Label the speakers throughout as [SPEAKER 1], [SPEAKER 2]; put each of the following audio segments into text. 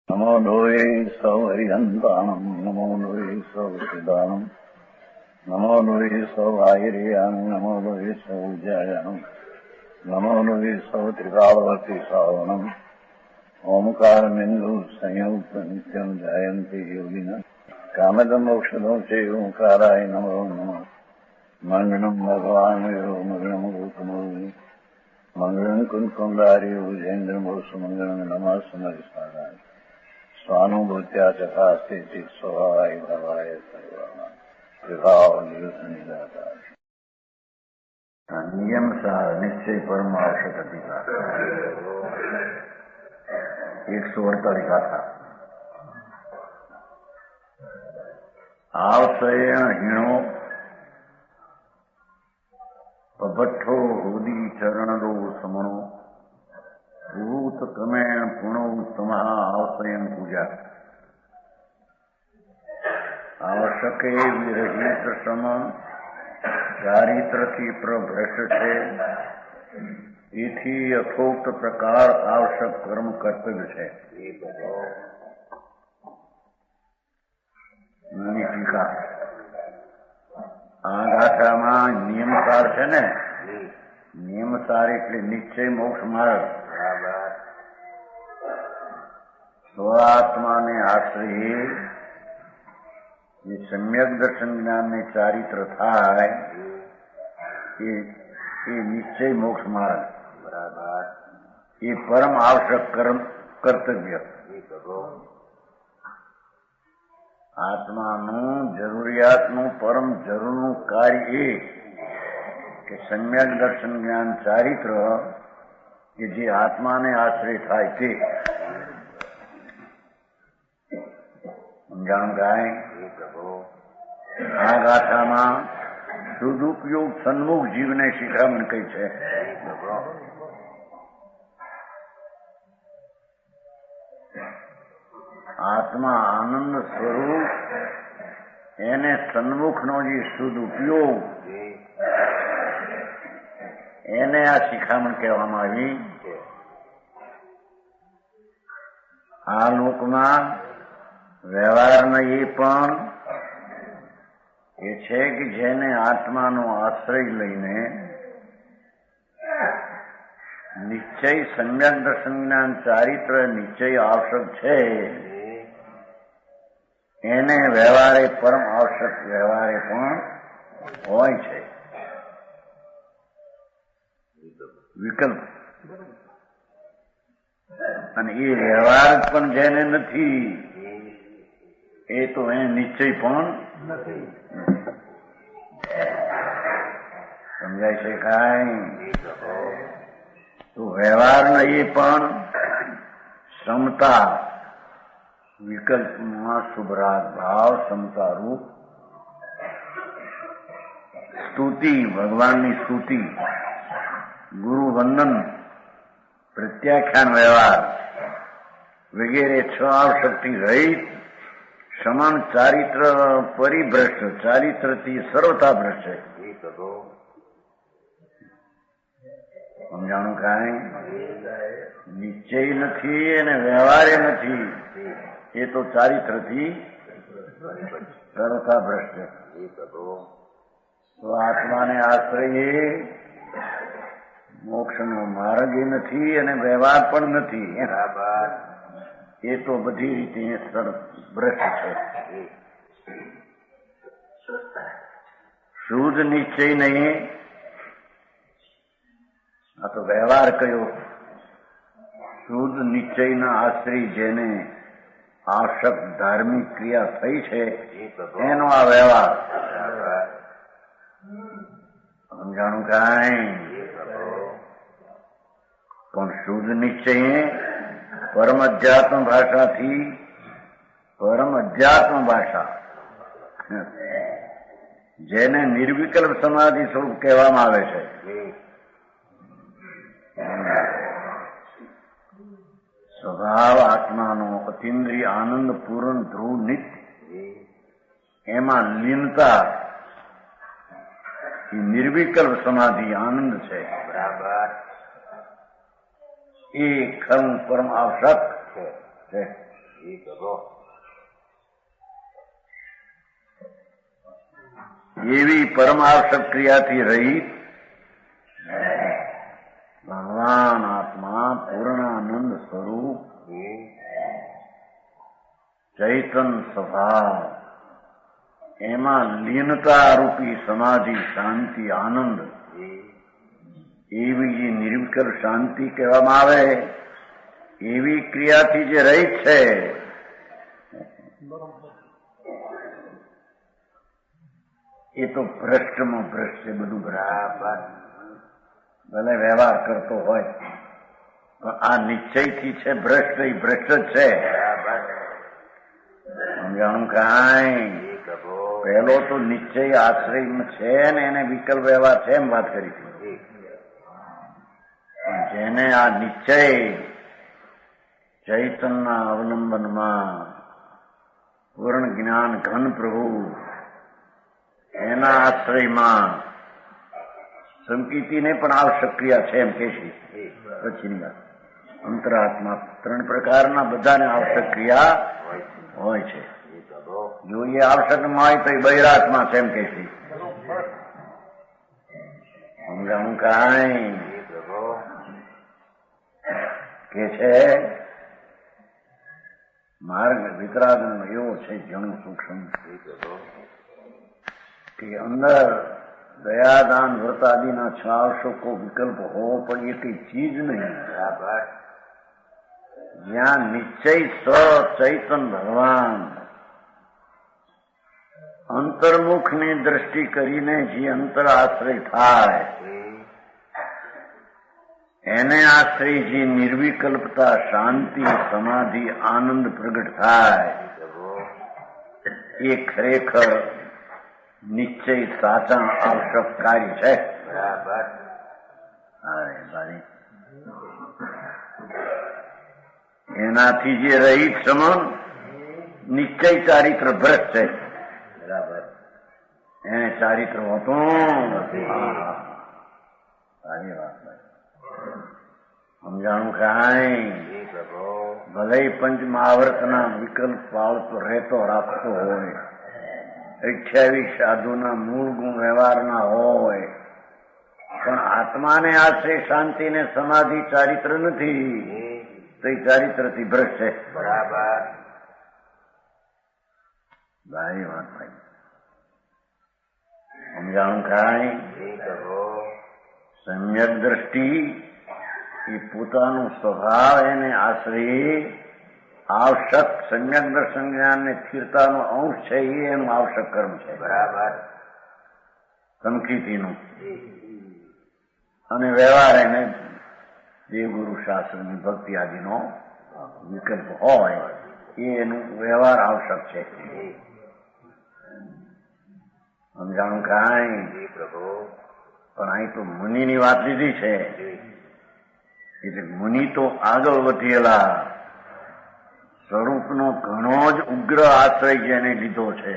[SPEAKER 1] નમો લોહે સૌ હરિહંતાણમ નમો લોહે સૌ સિદાનમ નમો લોહે સૌ આહિર્યાન નમો લોહે સૌ જયાનમ નમો લોહે સૌ ત્રિકાળવતી સાવણમ ઓમકાર બિંદુ સંયુક્ત નિત્યમ જયંતિ યોગિન કામદમ મોક્ષદો છે ઓંકારાય નમો નમઃ મંગળમ ભગવાન મંગળમ ગૌતમો મંગળમ કુંકુંડાર્ય ભુજેન્દ્રમો સુમંગળમ નમઃ સમરિસારાય સ્વાનુભૂત્યા ચકાસ્તે સ્વભાવાય ભવાય સર્વમાં વિભાવ નિવૃત્ત નિરાકાર નિયમ સાર નિશ્ચય પરમ આવશ્યક અધિકાર 148 ગાથા આવશયણ હીણો પભઠ્ઠો હૃદિ ચરણરો સમણો ભૂત ક્રમેણ પુણો તમા આવશયન પૂજા આવશ્યકે વિરહિત સમ ચારિત્રથી પ્રભ્રષ્ટ છે એથી યથોક્ત પ્રકાર આવશ્યક કર્મ કર્તવ્ય છે. ટીકા આ ગાથામાં નિયમસાર છે ને, નિયમસાર એટલે નિશ્ચય મોક્ષ માર્ગ. સ્વાત્માને આશ્રયે જે સમ્યક દર્શન જ્ઞાનને ચારિત્ર થાય એ નિશ્ચય મોક્ષ માર્ગ. એ પરમ આવશ્યક કર્તવ્ય. આત્માનું જરૂરિયાતનું પરમ જરૂરનું કાર્ય એ કે સમ્યક દર્શન જ્ઞાન ચારિત્ર કે જે આત્માને આશ્રય થાય તે. સમજાણું કાંઈ? આ ગાથામાં સદુપયોગ સન્મુખ જીવને શિખામણ કઈ છે. આત્મા આનંદ સ્વરૂપ એને સન્મુખનો જે સદુપયોગ એને આ શિખામણ કહેવામાં આવી. આ લોકમાં વ્યવહારના એ પણ એ છે કે જેને આત્માનો આશ્રય લઈને નિશ્ચય સમ્યક દર્શન જ્ઞાન ચારિત્ર નિશ્ચય આવશ્યક છે એને વ્યવહારે પરમ આવશ્યક વ્યવહારે પણ હોય છે. વિકલ્પ અને એ વ્યવહાર પણ જેને નથી એ તો એને નિશ્ચય પણ નથી. સમજાય છે કાંઈ? તો વ્યવહારના એ પણ ક્ષમતા વિકલ્પમાં શુભરાગ ભાવ ક્ષમતા રૂપ સ્તુતિ, ભગવાનની સ્તુતિ, ગુરુ વંદન, પ્રત્યાખ્યાન વ્યવહાર વગેરે 6 આવશ્યકથી રહિત સમાન ચારિત્ર પરિભ્રષ્ટ, ચારિત્રથી સર્વતા ભ્રષ્ટ છે. સમજાણું કાંઈ? નિશ્ચય નથી અને વ્યવહારે નથી, એ તો ચારિત્રથી સર્વતા ભ્રષ્ટ છે. તો આત્માને આશ્રયે મોક્ષનો માર્ગ એ નથી અને વ્યવહાર પણ નથી. એ તો બધી રીતે ભ્રષ્ટ છે. શુદ્ધ નિશ્ચય નહીં, આ તો વ્યવહાર કયો. શુદ્ધ નિશ્ચયના આશ્રય જેને આવશ્યક ધાર્મિક ક્રિયા થઈ છે એનો આ વ્યવહાર. સમજાણું કાંઈ? પણ શુદ્ધ નિશ્ચય પરમ અધ્યાત્મ ભાષાથી પરમ અધ્યાત્મ ભાષા જેને નિર્વિકલ્પ સમાધિ સ્વરૂપ કહેવામાં આવે છે. સ્વભાવ આત્માનો અતિન્દ્રિય આનંદ પૂર્ણ ધ્રુવ નિત્ય એમાં લીનતા એ નિર્વિકલ્પ સમાધિ આનંદ છે. બરાબર. એ ખરું પરમ આવશ્યક છે. એવી પરમાવશ્યક ક્રિયાથી રહિત ભગવાન આત્મા પૂર્ણાનંદ સ્વરૂપ ચૈતન સ્વભાવ એમાં લીનતા રૂપી સમાધિ શાંતિ આનંદ એવી જે નિર્વિકલ્પ શાંતિ કહેવામાં આવે એવી ક્રિયાથી જે રહિત છે એ તો ભ્રષ્ટમાં ભ્રષ્ટ છે. બધું બરાબર ભલે વ્યવહાર કરતો હોય પણ આ નિશ્ચયથી છે ભ્રષ્ટ. એ ભ્રષ્ટ જ છે. સમજાણું કાંઈ પહેલો તો નિશ્ચય આશ્રયમાં છે ને એને વિકલ્પ વ્યવહાર છે એમ વાત કરી હતી. પણ જેને આ નિશ્ચય ચૈતનના અવલંબનમાં પૂર્ણ જ્ઞાન ઘન પ્રભુ એના આશ્રયમાં સંકિતિને પણ આવશ્યક ક્રિયા છે એમ કે છે. પછીની વાત અંતરાત્મા 3 પ્રકારના બધાને આવશ્યક ક્રિયા હોય છે. જો એ આવશ્યક હોય તો એ બહિરાત્મા છે એમ કે છે. સમજાણું કાંઈ કે છે માર્ગ વિતરાગનો એવો છે જણું સૂક્ષ્મ કે અંદર દયાદાન વ્રત આદિના 6 આવશ્યકો વિકલ્પ હોવો પણ એ કઈ ચીજ નહીં. જ્યાં નિશ્ચય ચૈતન ભગવાન અંતર્મુખની દ્રષ્ટિ કરીને જે અંતર આશ્રય થાય એને આશ્રય જે નિર્વિકલ્પતા શાંતિ સમાધિ આનંદ પ્રગટ થાય એ ખરેખર નિશ્ચય સાચા આવશ્યક કાર્ય છે. એનાથી જે રહિત સમન નિશ્ચય ચારિત્ર ભ્રષ્ટ છે. બરાબર એને ચારિત્ર હોતું સારી વાત. સમજાણું કાંઈ ભલે પંચ મહાવ્રતના વિકલ્પ પાળતો રહેતો રાખતો હોય 28 સાધુના મૂળ ગુણ વ્યવહારના હોય પણ આત્માને આશ્રય શાંતિ ને સમાધિ ચારિત્ર નથી તો એ ચારિત્રથી ભ્રષ્ટ છે. બરાબર ભાઈ વાત ભાઈ સમજાણું કાંઈ સમ્યક દ્રષ્ટિ એ પોતાનું સ્વભાવ એને આશ્રય આવશ્યક સમ્યક દર્શન જ્ઞાન ને સ્થિરતાનો અંશ છે એ એનું આવશ્યક કર્મ છે. બરાબર સંકિતિનું અને વ્યવહાર એને દેવગુરુ શાસ્ત્રની ભક્તિ આદિનો વિકલ્પ હોય એ એનું વ્યવહાર આવશ્યક છે. સમજાણું કાંઈ પણ અહીં તો મુનિની વાત લીધી છે એટલે મુનિ તો આગળ વધેલા સ્વરૂપનો ઘણો જ ઉગ્ર આશ્રય જેને લીધો છે.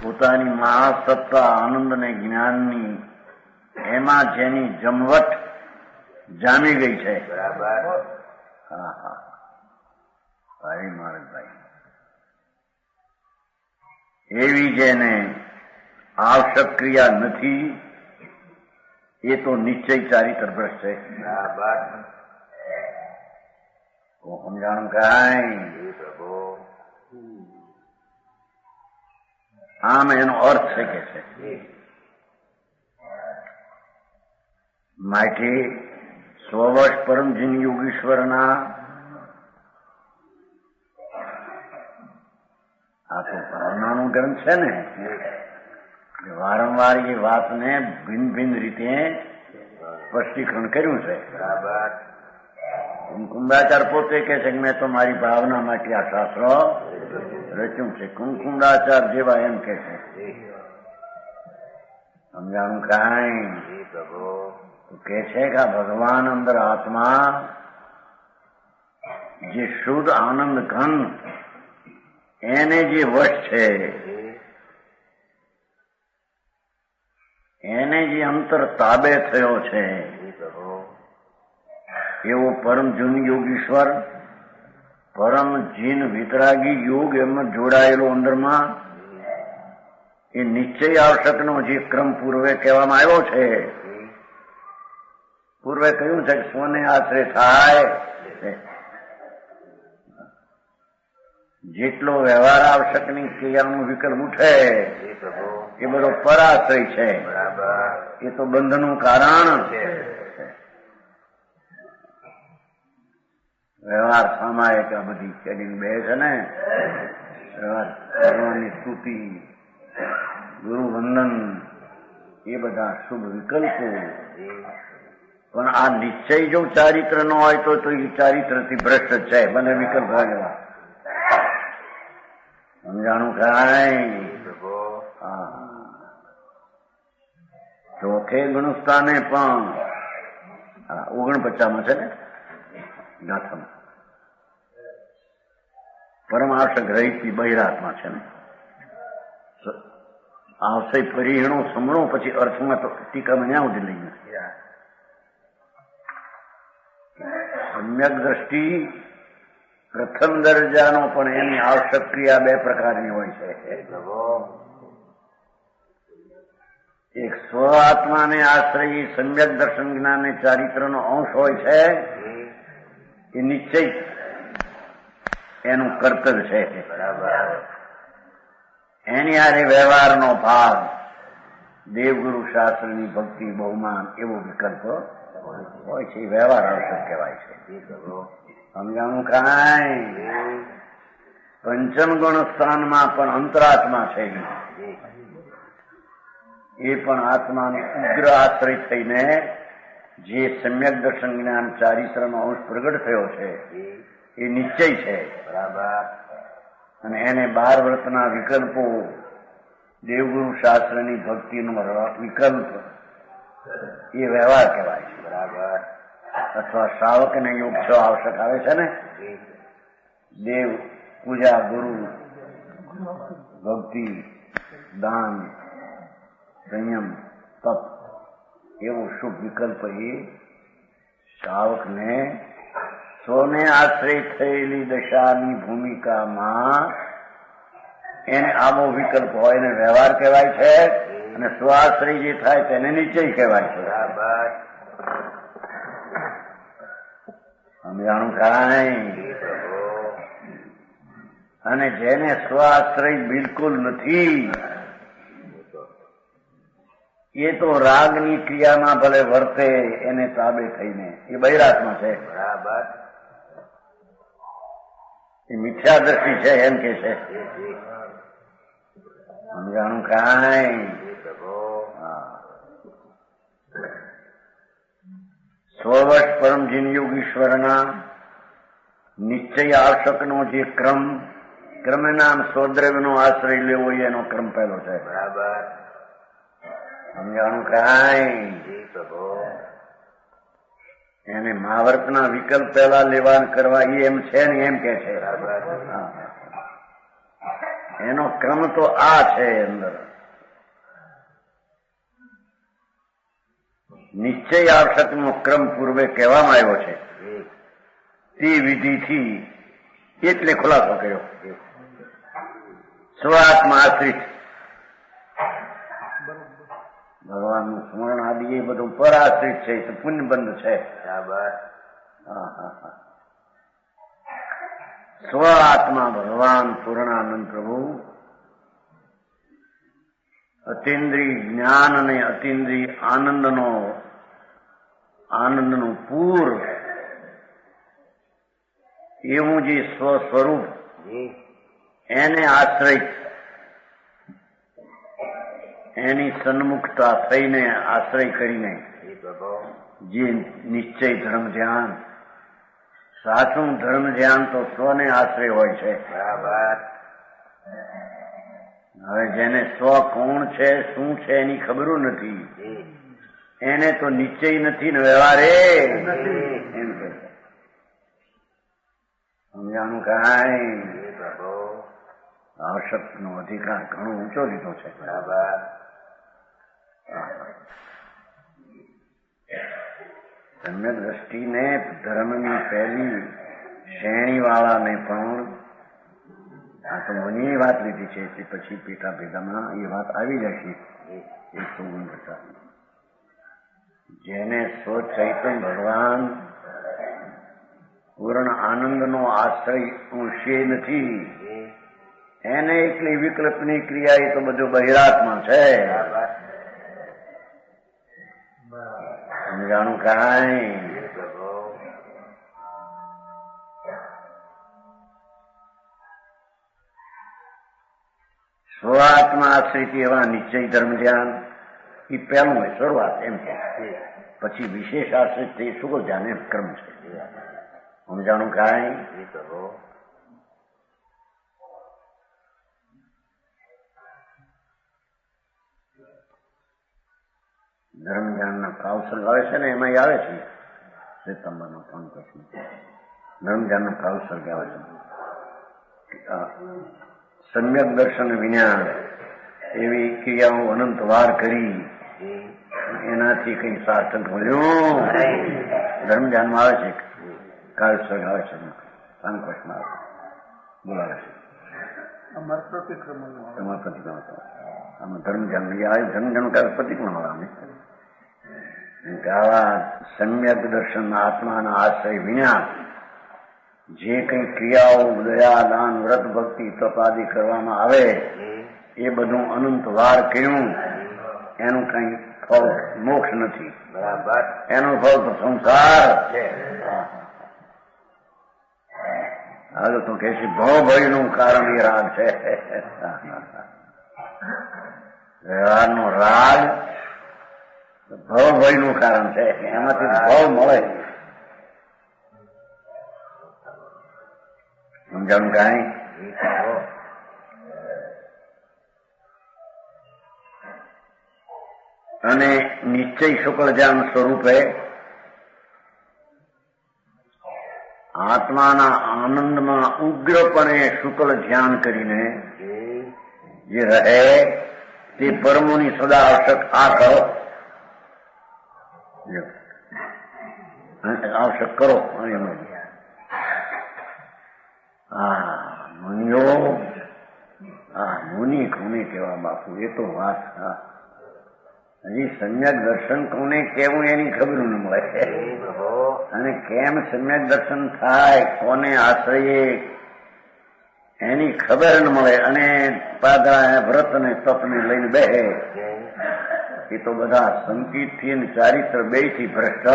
[SPEAKER 1] પોતાની મહાસત્તા આનંદ ને જ્ઞાનની એમાં જેની જમવટ જામી ગઈ છે. બરાબર હા હા ભાઈ માણસભાઈ એવી જેને આવશ્યક ક્રિયા નથી એ તો નિશ્ચય ચારિત્ર ભ્રષ્ટ છે. બરાબર સમજાણું કાંઈ આમ એનો અર્થ છે કે છે માટે સ્વવશ પરમજીન યોગીશ્વરના આ તો ભાવનાનો ગ્રંથ છે ને વારંવાર એ વાતને ભિન્ન ભિન્ન રીતે સ્પષ્ટીકરણ કર્યું છે. બરાબર કુંકુંડાચાર્ય પોતે કે છે કે મેં તો મારી ભાવના માટે આ શાસ્ત્ર રચ્યું છે. કુંકુંડાચાર્ય જેવા એમ કે છે. સમજાણું કાંઈ કે છે કે ભગવાન અંદર આત્મા જે શુદ્ધ આનંદ ઘન એને જે વશ છે એને જે અંતર તાબે થયો છે એવો પરમ જન યોગીશ્વર, પરમ જીન વિતરાગી યોગ એમાં જોડાયેલો અંદરમાં એ નિશ્ચય આવશ્યકનો જે ક્રમ પૂર્વે કહેવામાં આવ્યો છે. પૂર્વે કહ્યું છે કે સ્વને આશ્રય થાય, જેટલો વ્યવહાર આવશ્યકની ક્રિયાનું વિકલ્પ ઉઠે એ બધો પરાશ્રય છે. એ તો બંધનું કારણ છે. વ્યવહાર સામાયિક આ બધી ચડીને બે છે ને, વ્યવહાર કરવાની સ્તુતિ, ગુરુ વંદન, એ બધા શુભ વિકલ્પો. પણ આ નિશ્ચય જો ચારિત્ર નો હોય તો એ ચારિત્રથી ભ્રષ્ટ છે. બંને વિકલ્પ હોય સમજાણું કાંઈ? ચોથે ગણુસ્તાને પણ 49 છે ને ગાથામાં પરમાર્થ ગ્રહિતથી બહિરાત્મા છે ને, આવશે પરિહણો સમણો પછી અર્થમાં તો ટીકામાં ન્યા સુધી લઈને સમ્યક દ્રષ્ટિ પ્રથમ દરજાનો, પણ એની આવશ્યક ક્રિયા બે પ્રકારની હોય છે. એક સ્વ આત્માને આશ્રયી સમ્યક દર્શન જ્ઞાન ચારિત્રનો અંશ હોય છે, એ નિશ્ચય એનું કર્તવ્ય છે. એની આરે વ્યવહારનો ભાગ, દેવગુરુ શાસ્ત્રની ભક્તિ, બહુમાન એવો વિકલ્પ હોય છે. વ્યવહાર આવશ્યક કહેવાય છે. સમજાણું કાંઈ? પંચમ ગણ સ્થાનમાં પણ અંતરાત્મા છે. એ પણ આત્માને ઉગ્ર આશ્રય થઈને જે સમ્યક દર્શન જ્ઞાન ચારિત્રનો અંશ પ્રગટ થયો છે એ નિશ્ચય છે. બરાબર. અને એને 12 વ્રતના વિકલ્પો, દેવગુરુ શાસ્ત્રની ભક્તિનો વિકલ્પ, એ વ્યવહાર કહેવાય છે. બરાબર. અથવા શ્રાવકને યોગ 6 આવશ્યક આવે છે ને, દેવ પૂજા, ગુરુ ભક્તિ, દાન, સંયમ, તપ, એવો શુભ વિકલ્પ એ શ્રાવકને સ્વને આશ્રય થયેલી દશાની ભૂમિકામાં એને આવો વિકલ્પ હોય એને વ્યવહાર કહેવાય છે. અને સ્વાશ્રય જે થાય તેને નિશ્ચય કહેવાય છે. સમજાણું કાંઈ? અને જેને સ્વાશ્રય બિલકુલ નથી એ તો રાગની ક્રિયામાં ભલે વર્તે એને તાબે થઈને, એ બહિરાત્મા છે. બરાબર. એ મિથ્યા દ્રષ્ટિ છે એમ કે છે. સમજાણું કાંઈ? સ્વવશ પરમજીન યોગીશ્વરના નિશ્ચય આવશ્યકનો જે ક્રમ નામ સ્વદ્રવ્યનો આશ્રય લેવો એનો ક્રમ પહેલો છે. બરાબર. સમજાણું કાંઈ? એને મહાવર્તના વિકલ્પ પહેલા લેવા કરવા એમ છે ને એમ કે છે. એનો ક્રમ તો આ છે. અંદર નિશ્ચય આવશ્યકનો ક્રમ પૂર્વે કહેવામાં આવ્યો છે. તે વિધિથી એટલે ખુલાસો કર્યો. સ્વાત્મા આશ્રિત ભગવાનનું સ્મરણ આદિ એ બધું પરાશ્રિત છે, તો પુણ્યબંધ છે. સ્વ આત્મા ભગવાન પૂર્ણાનંદ પ્રભુ અતિન્દ્રિય જ્ઞાન અને અતિન્દ્રિય આનંદનું પૂર એવું જે સ્વસ્વરૂપ એને આશ્રય, એની સન્મુખતા થઈને આશ્રય કરીને જે નિશ્ચય ધર્મ ધ્યાન, સાચું ધર્મ ધ્યાન તો સ્વને આશ્રય હોય છે. બરાબર. હવે જેને સ્વ કોણ છે, શું છે એની ખબર નથી, એને તો નિશ્ચય નથી ને વ્યવહાર એમ કે. સમજાણું કાંઈ? આવશ્યક નો અધિકાર ઘણો ઊંચો લીધો છે. બરાબર. સમ્યક દ્રષ્ટિને ધર્મની પહેલી શ્રેણી વાળાને પણ આ તો મને વાત લીધી છે તે પછી પેટા ભેદામાં એ વાત આવી જશે. એ સુગુણ પ્રસાદ જેને સ્વચૈતન્ય ભગવાન પૂર્ણ આનંદનો આશ્રય છે નથી એને એટલી વિકલ્પની ક્રિયા એ તો બધું બહિરાત્મા છે. સમજાણું કાંઈ સ્વાત્મા આશ્રિત એવા નિશ્ચય ધર્મ ધ્યાન એ પહેલું હોય શરૂઆત એમ છે. પછી વિશેષ આશ્રિત એ શુક્લ ધ્યાન એમ ક્રમ છે. સમજાણું કાંઈ ધર્મ ધ્યાનના કાવસર આવે છે ને એમાં આવે છે સિતંબરનો 3 પ્રશ્ન ધર્મ ધ્યાનના કાવસર આવે છે. સમ્યક દર્શન વિજ્ઞાન એવી ક્રિયાઓ અનંત વાર કરી એનાથી કઈ સાર્થક મળ્યું ધર્મ ધ્યાનમાં આવે છે. કાવસર આવે છે સંકોચમાં બોલાવે છે તમારા પ્રતિક્રમણ આમાં ધર્મ ધ્યાન ધર્મ ધ્યાન પ્રતિક્રમણ આવે આવા સમ્યક દર્શન આત્માના આશ્રય વિના જે કઈ ક્રિયાઓ દયા દાન વ્રત ભક્તિ તપાદી કરવામાં આવે એ બધું અનંત વાર કર્યું એનું કઈ ફળ મોક્ષ નથી. બરાબર એનું ફળ તો સંસાર છે. હાલ તો કે છે ભવભયનું કારણ એ રાગ છે. વ્યવહારનો રાગ ભવભયનું કારણ છે. એમાંથી ભવ મળે. સમજાણું કાંઈ અને નિશ્ચય શુક્લ ધ્યાન સ્વરૂપે આત્માના આનંદમાં ઉગ્રપણે શુક્લ ધ્યાન કરીને જે રહે તે પરમોની સદા આવશ્યક આ કરો આવશ્યક કરો. મુનિઓ મુનિ કોને કેવા બાપુ એ તો વાત હજી સમ્યક દર્શન કોને કેવું એની ખબર ન મળે અને કેમ સમ્યક દર્શન થાય કોને આશ્રયે એની ખબર ન મળે અને પાદરા વ્રત ને તપ ને લઈને બેહે એ તો બધા સંકિત થી ચારિત્ર બે થી ભ્રષ્ટ.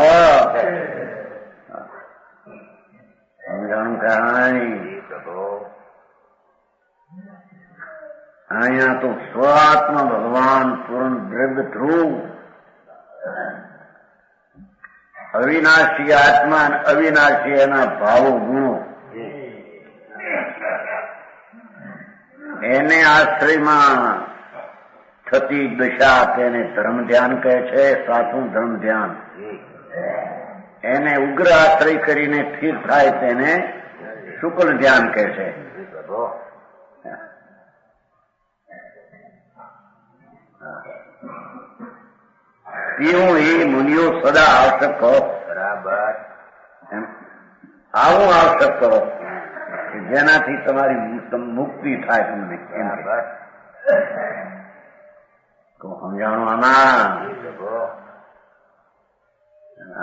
[SPEAKER 1] સમજાણું કાંઈ અહીંયા તો સ્વાત્મ ભગવાન પૂર્ણ દ્રવ્ય ધ્રુવ અવિનાશી આત્મા અવિનાશી એના ભાવો ગુણો એને આશ્રયમાં થતી દશા તેને ધર્મ ધ્યાન કહે છે. સાચું ધર્મ ધ્યાન એને ઉગ્ર આશ્રય કરીને સ્થિર થાય તેને શુક્લ ધ્યાન કહે છે. તેવું એ મુનિઓ સદા આવશ્યક કરો. બરાબર આવું આવશ્યક કરો જેનાથી તમારી મુક્તિ થાય તમને. સમજાણું આમાં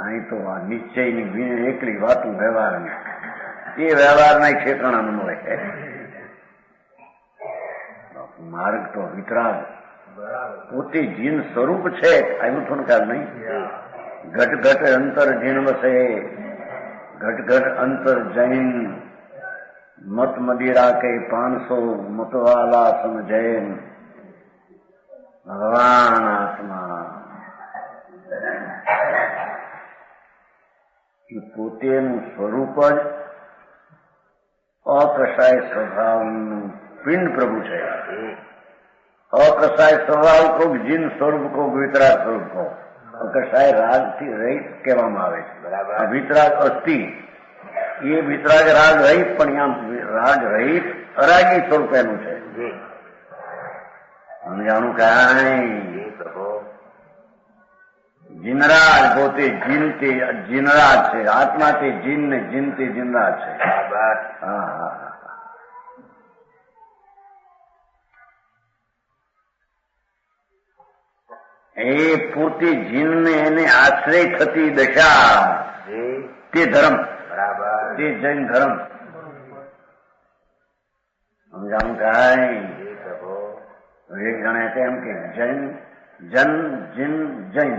[SPEAKER 1] અહીં તો આ નિશ્ચયની એકલી વાતું વ્યવહારની એ વ્યવહારના ક્ષેત્રના મળે. માર્ગ તો વિતરાગ પોતે જીન સ્વરૂપ છે. આવ્યું થોડું કાલ નહીં ઘટ ઘટ અંતર જીન વસે ઘટ ઘટ અંતર જૈન મત મદિરા કે 500 મતવાલા સમજૈન ભગવાન આત્મા એ પોતેનું સ્વરૂપ જ અકસાય સ્વભાવનું પિંડ પ્રભુ છે. અકસાય સ્વભાવ કો જીન સ્વરૂપ કો વિતરાગ સ્વરૂપ કો અકસાય રાગ થી રહિત કહેવામાં આવે છે. બરાબર વિતરાગ અસ્થિ એ વિતરાગ રાગ રહિત પણ આમ રાગ રહિત અરાગી સ્વરૂપ એનું છે. સમજાણું કાંઈ જીનરાજ પોતે જીનથી જીનરાજ છે, આત્માથી જીન ને જીનથી જીનરાજ છે. હા હા. એ પૂરતી જીનને એને આશ્રય થતી દશા તે ધર્મ, તે જૈન ધર્મ. સમજાવું કાંઈ? એક જણે એમ કે જૈન જન જીન જૈન,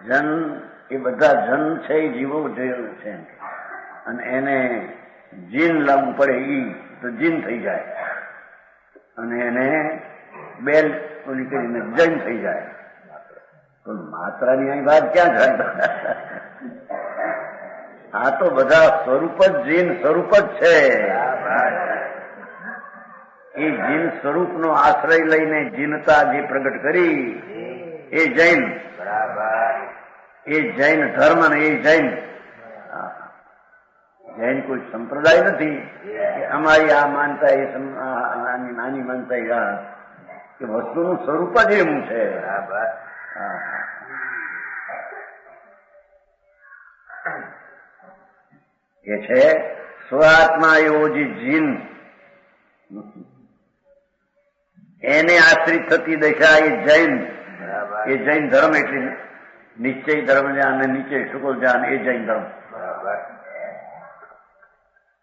[SPEAKER 1] જન એ બધા જન છે એ જીવો જોયેલું છે, અને એને જીન લાગુ પડે ઈ તો જીન થઈ જાય, અને એને બેલ ઓલી કરીને જૈન થઈ જાય. તો માત્રાની અહીં વાત ક્યાં થાય? આ તો બધા સ્વરૂપ જ જીન સ્વરૂપ જ છે. એ જીન સ્વરૂપનો આશ્રય લઈને જીનતા જે પ્રગટ કરી એ જૈન, એ જૈન ધર્મ ને એ જૈન. જૈન કોઈ સંપ્રદાય નથી કે અમારી આ માનતા એ નાની માનતા એ વસ્તુનું સ્વરૂપ જ એવું છે. એ છે સ્વાત્મા એવો જે જીન, એને આશ્રિત થતી દશા એ જૈન. એ જૈન ધર્મ એટલે નિશ્ચય ધર્મ જ્ઞાન અને નિશ્ચય શુક્લ જ્ઞાન એ જૈન ધર્મ.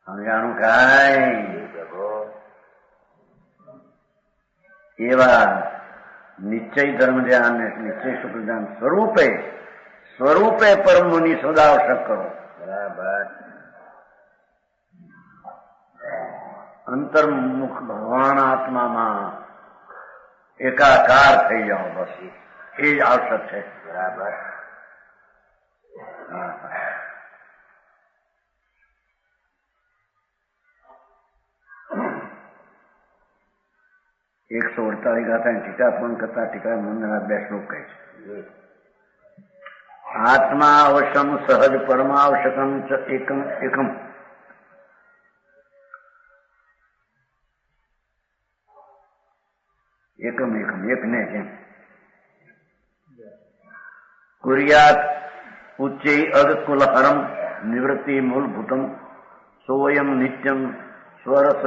[SPEAKER 1] સમજાણું કાંઈ? એવા નિશ્ચય ધર્મ ધ્યાન નિશ્ચય શુક્લ ધ્યાન સ્વરૂપે સ્વરૂપે પરમ મુનિ સદાવશક કરો. અંતર્મુખ ભગવાન આત્મામાં એકાકાર થઈ જાઓ, બસ એ જ આવશ્યક છે. બરાબર. એકસો 48 ગાથા ટીકા પણ કરતા ટીકા મંદના 2 શ્લોક કહે છે. આત્મા અવશ્યમ સહજ પરમાવશ્યકમ ચ એકમ એકમ. એકમ એકમ એકને જેમ કુર્યાત ઉચ્ચૈ અગકુલહરમ નિવૃત્તિ મૂળભૂતમ સોયમ નિત્યમ સ્વરસ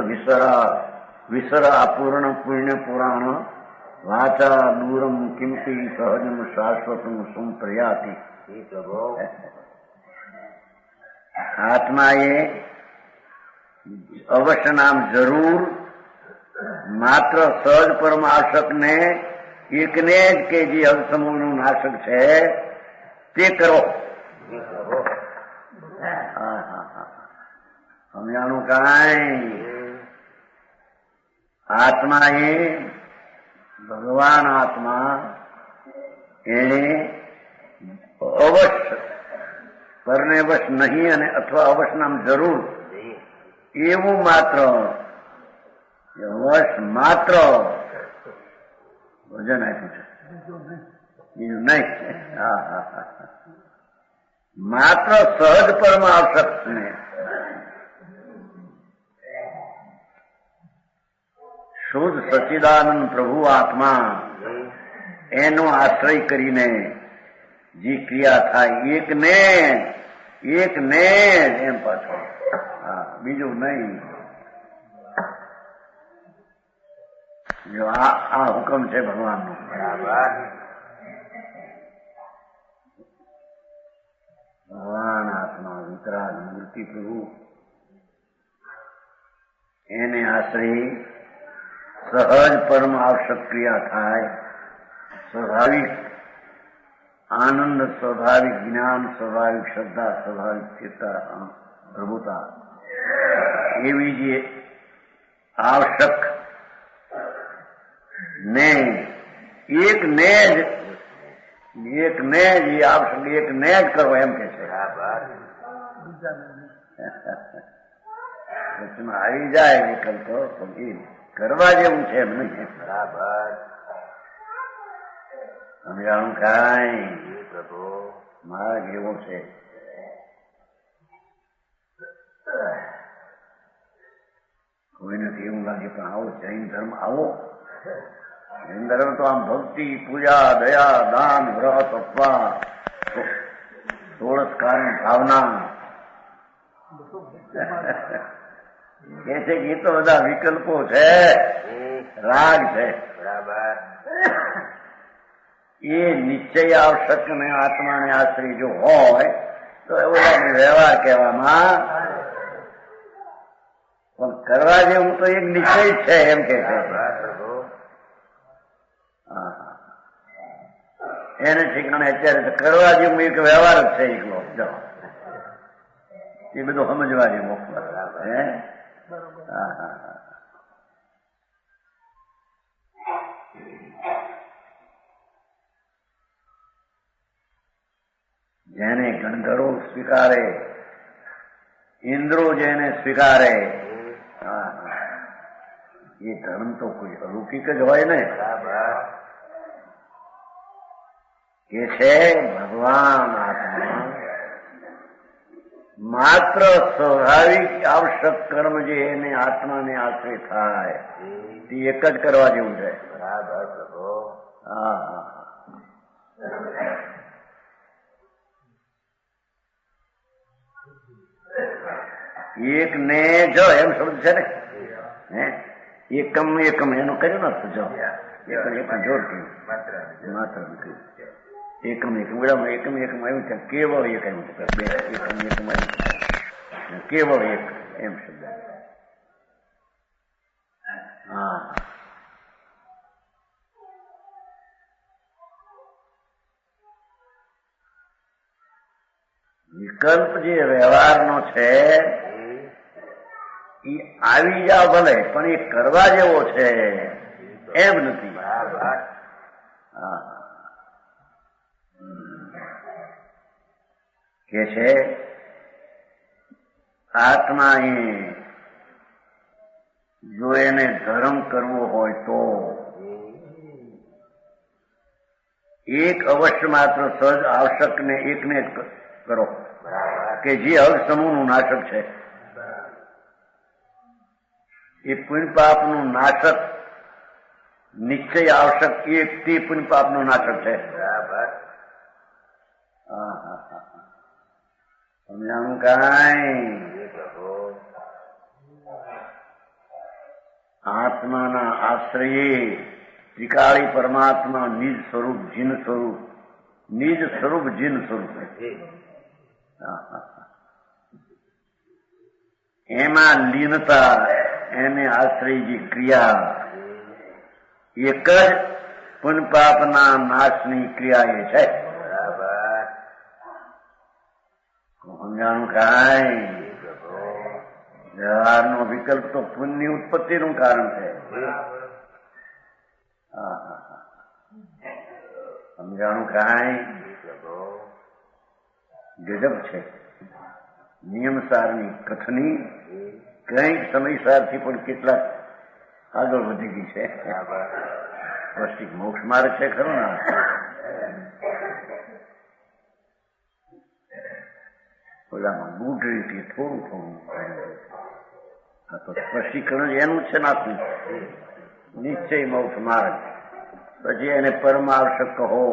[SPEAKER 1] વિસર અપૂર્ણ પુણ્ય પુરાણ વાચા દૂરમ કિંમતી સહજમ શાશ્વતમ સંપ્રયાતિ. આત્મા એ અવશ્ય નામ જરૂર માત્ર સહજ પરમાશક ને એકને જ કે જે અવસમૂહ નું નાશક છે તે કરો. સમજાણું કાંઈ? આત્મા એ ભગવાન આત્મા એને અવશ્ય પરને વશ નહીં અને અથવા અવશ્ય નામ જરૂર એવું માત્ર વશ માત્ર વજન આપ્યું છે, બીજું નહીં. માત્ર સહજ પરમાવશ્યક ને શુદ્ધ સચ્ચિદાનંદ પ્રભુ આત્મા એનો આશ્રય કરીને જે ક્રિયા થાય એકને એમ પાછળ, બીજું નહીં. જો આ હુકમ છે ભગવાનનો. ભગવાન આત્મા વિતરાગ મૂર્તિ પ્રભુ એને આશ્રય સહજ પરમ આવશ્યક ક્રિયા થાય. સ્વાભાવિક આનંદ, સ્વાભાવિક જ્ઞાન, સ્વાભાવિક શ્રદ્ધા, સ્વાભાવિક ચેતા પ્રભુતા એવી જે આવશ્યક ને એકને જ આવશ્યક એકને જ કરો એમ કે છે. વચમાં આવી જાય વિકલ્પ પણ કરવા જેવું છે એમ નહીં. બરાબર. સમજાણું કાંઈ? પ્રભુ માર્ગ એવો છે. કોઈને એવું લાગે પણ આવો જૈન ધર્મ આવો અંદર તો આમ ભક્તિ, પૂજા, દયા, દાન, વ્રત, અપવાસ, સોળસકારની ભાવના કે છે કે એ તો બધા વિકલ્પો છે, રાગ છે. બરાબર. એ નિશ્ચય આવશ્યક ને આત્માને આશ્રય જો હોય તો એવો વ્યવહાર કહેવામાં, પણ કરવા જેવું તો એક નિશ્ચય છે એમ કે છે. એને ઠીકાણે અત્યારે તો કરવા જેવું એક વ્યવહાર જ છે એકલો. એ બધું સમજવા જેવું. હે હા હા હા. જેને ગણધરો સ્વીકારે, ઇન્દ્રો જેને સ્વીકારે, એ ધર્મ તો કોઈ અલૌકિક જ હોય ને. કે છે ભગવાન આત્મા માત્ર સ્વાભાવિક આવશ્યક કર્મ જે એને આત્માને આશ્રય થાય તે એક જ કરવા જેવું છે. હા હા. એક ને જો એમ શબ્દ છે ને, એકમ એકમ એનું કર્યું ને જો એકમ જોડતું માત્ર એકમ એકમ એકમ એકમ આવ્યું છે, કેવળ એક આવ્યું છે, બે એકમ એકમ આવ્યું, કેવળ એક એમ શબ્દ. હા. વિકલ્પ જે વ્યવહારનો છે એ આવી જાવ ભલે, પણ એ કરવા જેવો છે એમ નથી. કે છે આત્મા એ જો એને ધર્મ કરવો હોય તો એક અવશ્ય માત્ર સહજ આવશ્યક ને એકને જ કરો કે જે અર્ધ સમૂહનું નાશક છે. એ પુણ્ય પાપનું નાશક નિશ્ચય આવશ્યક એક તે પુણ્ય પાપનું નાશક છે. સમજાણું કાંઈ? આત્માના આશ્રયે ત્રિકાળી પરમાત્મા નિજ સ્વરૂપ જીન સ્વરૂપ, નિજ સ્વરૂપ જીન સ્વરૂપ, એમાં લીનતા એને આશ્રયજી ક્રિયા એક જ પુણ્ય પાપના નાશની ક્રિયા એ છે. સમજાણું કાંઈ? વ્યવહારનો વિકલ્પ તો પુણ્યની ઉત્પત્તિનું કારણ છે. સમજાણું કાંઈ? ગજબ છે. નિયમસારની કથની કંઈક સમયસારથી પણ કેટલાક આગળ વધી ગઈ છે. સ્પષ્ટિક મોક્ષ માર્ગ છે ખરો ને. ઓલામાં ગુડ રીતે થોડું થોડું આ તો સ્પષ્ટીકરણ એનું છે નાખું નિશ્ચય મોક્ષ માર્ગ. પછી એને પરમ આવશ્યક કહો,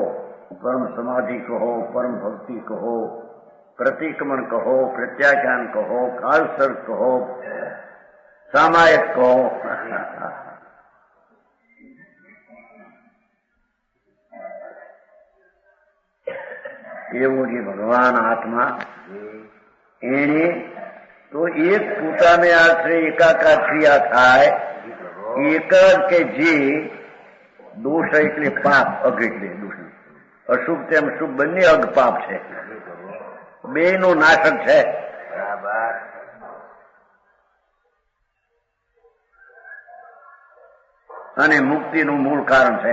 [SPEAKER 1] પરમ સમાધિ કહો, પરમ ભક્તિ કહો, પ્રતિક્રમણ કહો, પ્રત્યાખ્યાન કહો, કાળસર કહો, સામાયિક કહો. એવું જે ભગવાન આત્મા એને તો એક પોતાને આશ્રય એકાકાર ક્રિયા થાય એક જ કે જે દોષ એટલે પાપ, અગ એટલે દોષ, અશુભ તેમ શુભ બંને અગ પાપ છે, બે નું નાશક છે. અને મુક્તિનું મૂળ કારણ છે.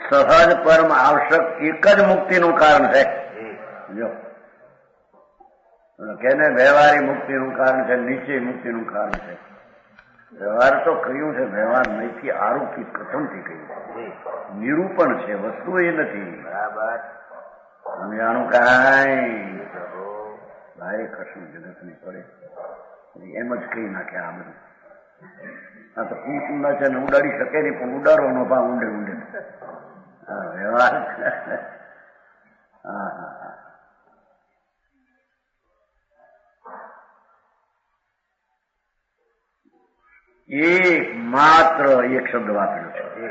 [SPEAKER 1] સહજ પરમ આવશ્યક એક જ મુક્તિનું કારણ છે. જો કેને વ્યવહારી મુક્તિનું કારણ છે, નિશ્ચય મુક્તિનું કારણ છે. વ્યવહાર તો કહ્યું છે, વ્યવહાર નહીંથી આરોપી પ્રથમથી કહ્યું, નિરૂપણ છે, વસ્તુ એ નથી. સમજાણું કાંઈ? ભારે કશું જગત નહીં પડે, એમ જ કહી નાખે આ બધું. આ તો કુંકુંડા છે ને ઉડાડી શકે નહીં, પણ ઉડાડવાનો ભાવ ઊંડે ઊંડે. હા વ્યવહાર. હા હા હા. એક માત્ર એક શબ્દ વાપર્યો છે.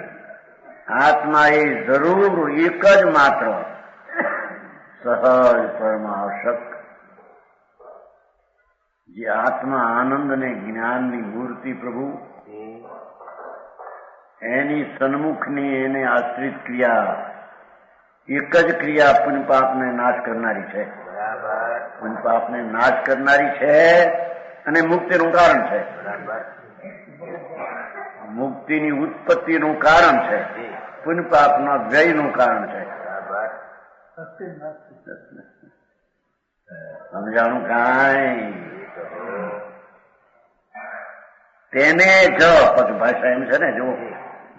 [SPEAKER 1] આત્મા એ જરૂર એક જ માત્ર સહજ પરમાવશ્યક, જે આત્મા આનંદ ને જ્ઞાનની મૂર્તિ પ્રભુ, એની સન્મુખની એને આશ્રિત ક્રિયા એક જ ક્રિયા પુણ્યપાપને નાશ કરનારી છે. પુણ્યપાપને નાશ કરનારી છે અને મુક્તિનું કારણ છે. મુક્તિની ઉત્પત્તિનું કારણ છે, પુણ્યપાપના વ્યયનું કારણ છે. સમજાણું કાંઈ? તેને જ પછી ભાષા એમ છે ને, જો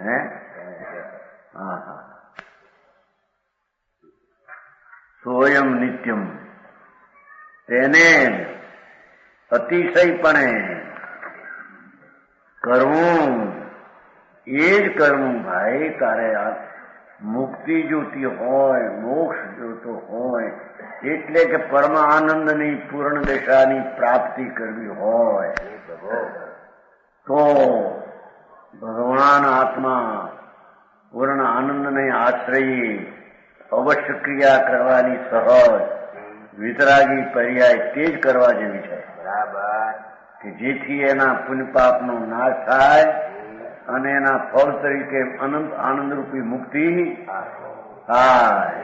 [SPEAKER 1] હે હા હા સોયમ નિત્યમ, તેને અતિશયપણે કરવું, એ જ કરવું ભાઈ. તારે મુક્તિ જોતી હોય, મોક્ષ જોતો હોય, એટલે કે પરમ આનંદની પૂર્ણ દશાની પ્રાપ્તિ કરવી હોય તો ભગવાન આત્મા પૂર્ણ આનંદને આશ્રયે અવશ્ય ક્રિયા કરવાની સહજ વિતરાગી પર્યાય તે જ કરવા જેવી છે. બરાબર. કે જેથી એના પુણ્યપાપનો નાશ થાય અને એના ફળ તરીકે અનંત આનંદરૂપી મુક્તિ થાય.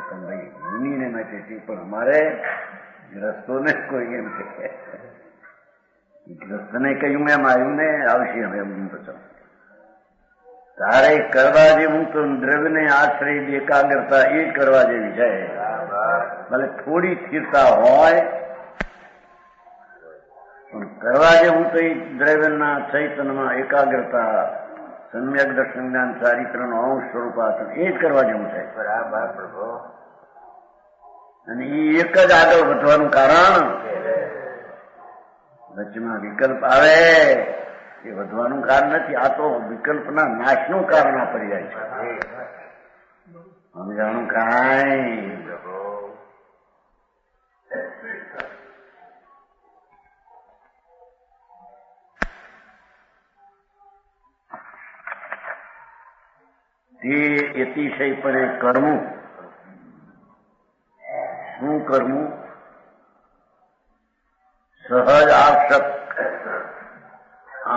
[SPEAKER 1] પણ ભાઈ મુનિને માટે પણ અમારે ગ્રસ્તોને કોઈ એમ કે ગ્રસ્તને કહ્યું એમ આવ્યું ને આવશે હવે એમ પછી તારે કરવા જેવું તો દ્રવ્યને આશ્રય એકાગ્રતા એ જ કરવા જેવી છે. ભલે થોડી સ્થિરતા હોય પણ કરવા જેવું તો એ દ્રવ્યના ચૈતન્યમાં એકાગ્રતા, સમ્યક દર્શન જ્ઞાન ચારિત્રનો અંશ સ્વરૂપાસન એ જ કરવા જેવું છે. બરાબર પ્રભુ. અને એ એક જ આગળ વધવાનું કારણ, વચમાં વિકલ્પ આવે એ વધવાનું કારણ નથી. આ તો વિકલ્પના નાશનું કારણ આ પર્યાય છે. સમજાણું કાંઈ? તે અતિશયપણે કરવું. શું કરવું? સહજ આવશ્યક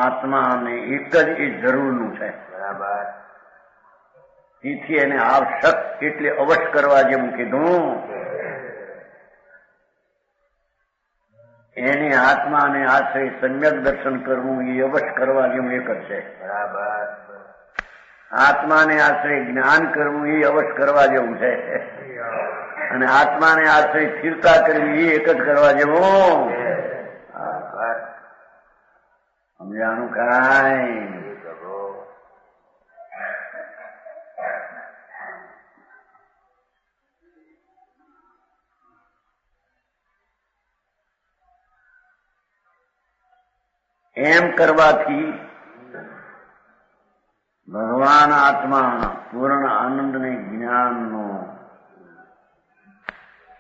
[SPEAKER 1] આત્માને એક જ એ જરૂરનું છે. બરાબર. તેથી એને આવશ્યક એટલે અવશ્ય કરવા જેવું કીધું. એને આત્માને આશ્રય સમ્યક દર્શન કરવું એ અવશ્ય કરવા જેવું એક જ છે. બરાબર. આત્માને આશ્રય જ્ઞાન કરવું એ અવશ્ય કરવા જેવું છે. અને આત્માને આશ્રય સ્થિરતા કરવી એ એક જ કરવા જેવું. સમજાણું કાંઈ? એમ કરવાથી ભગવાન આત્મા પૂર્ણ આનંદ ને જ્ઞાનનો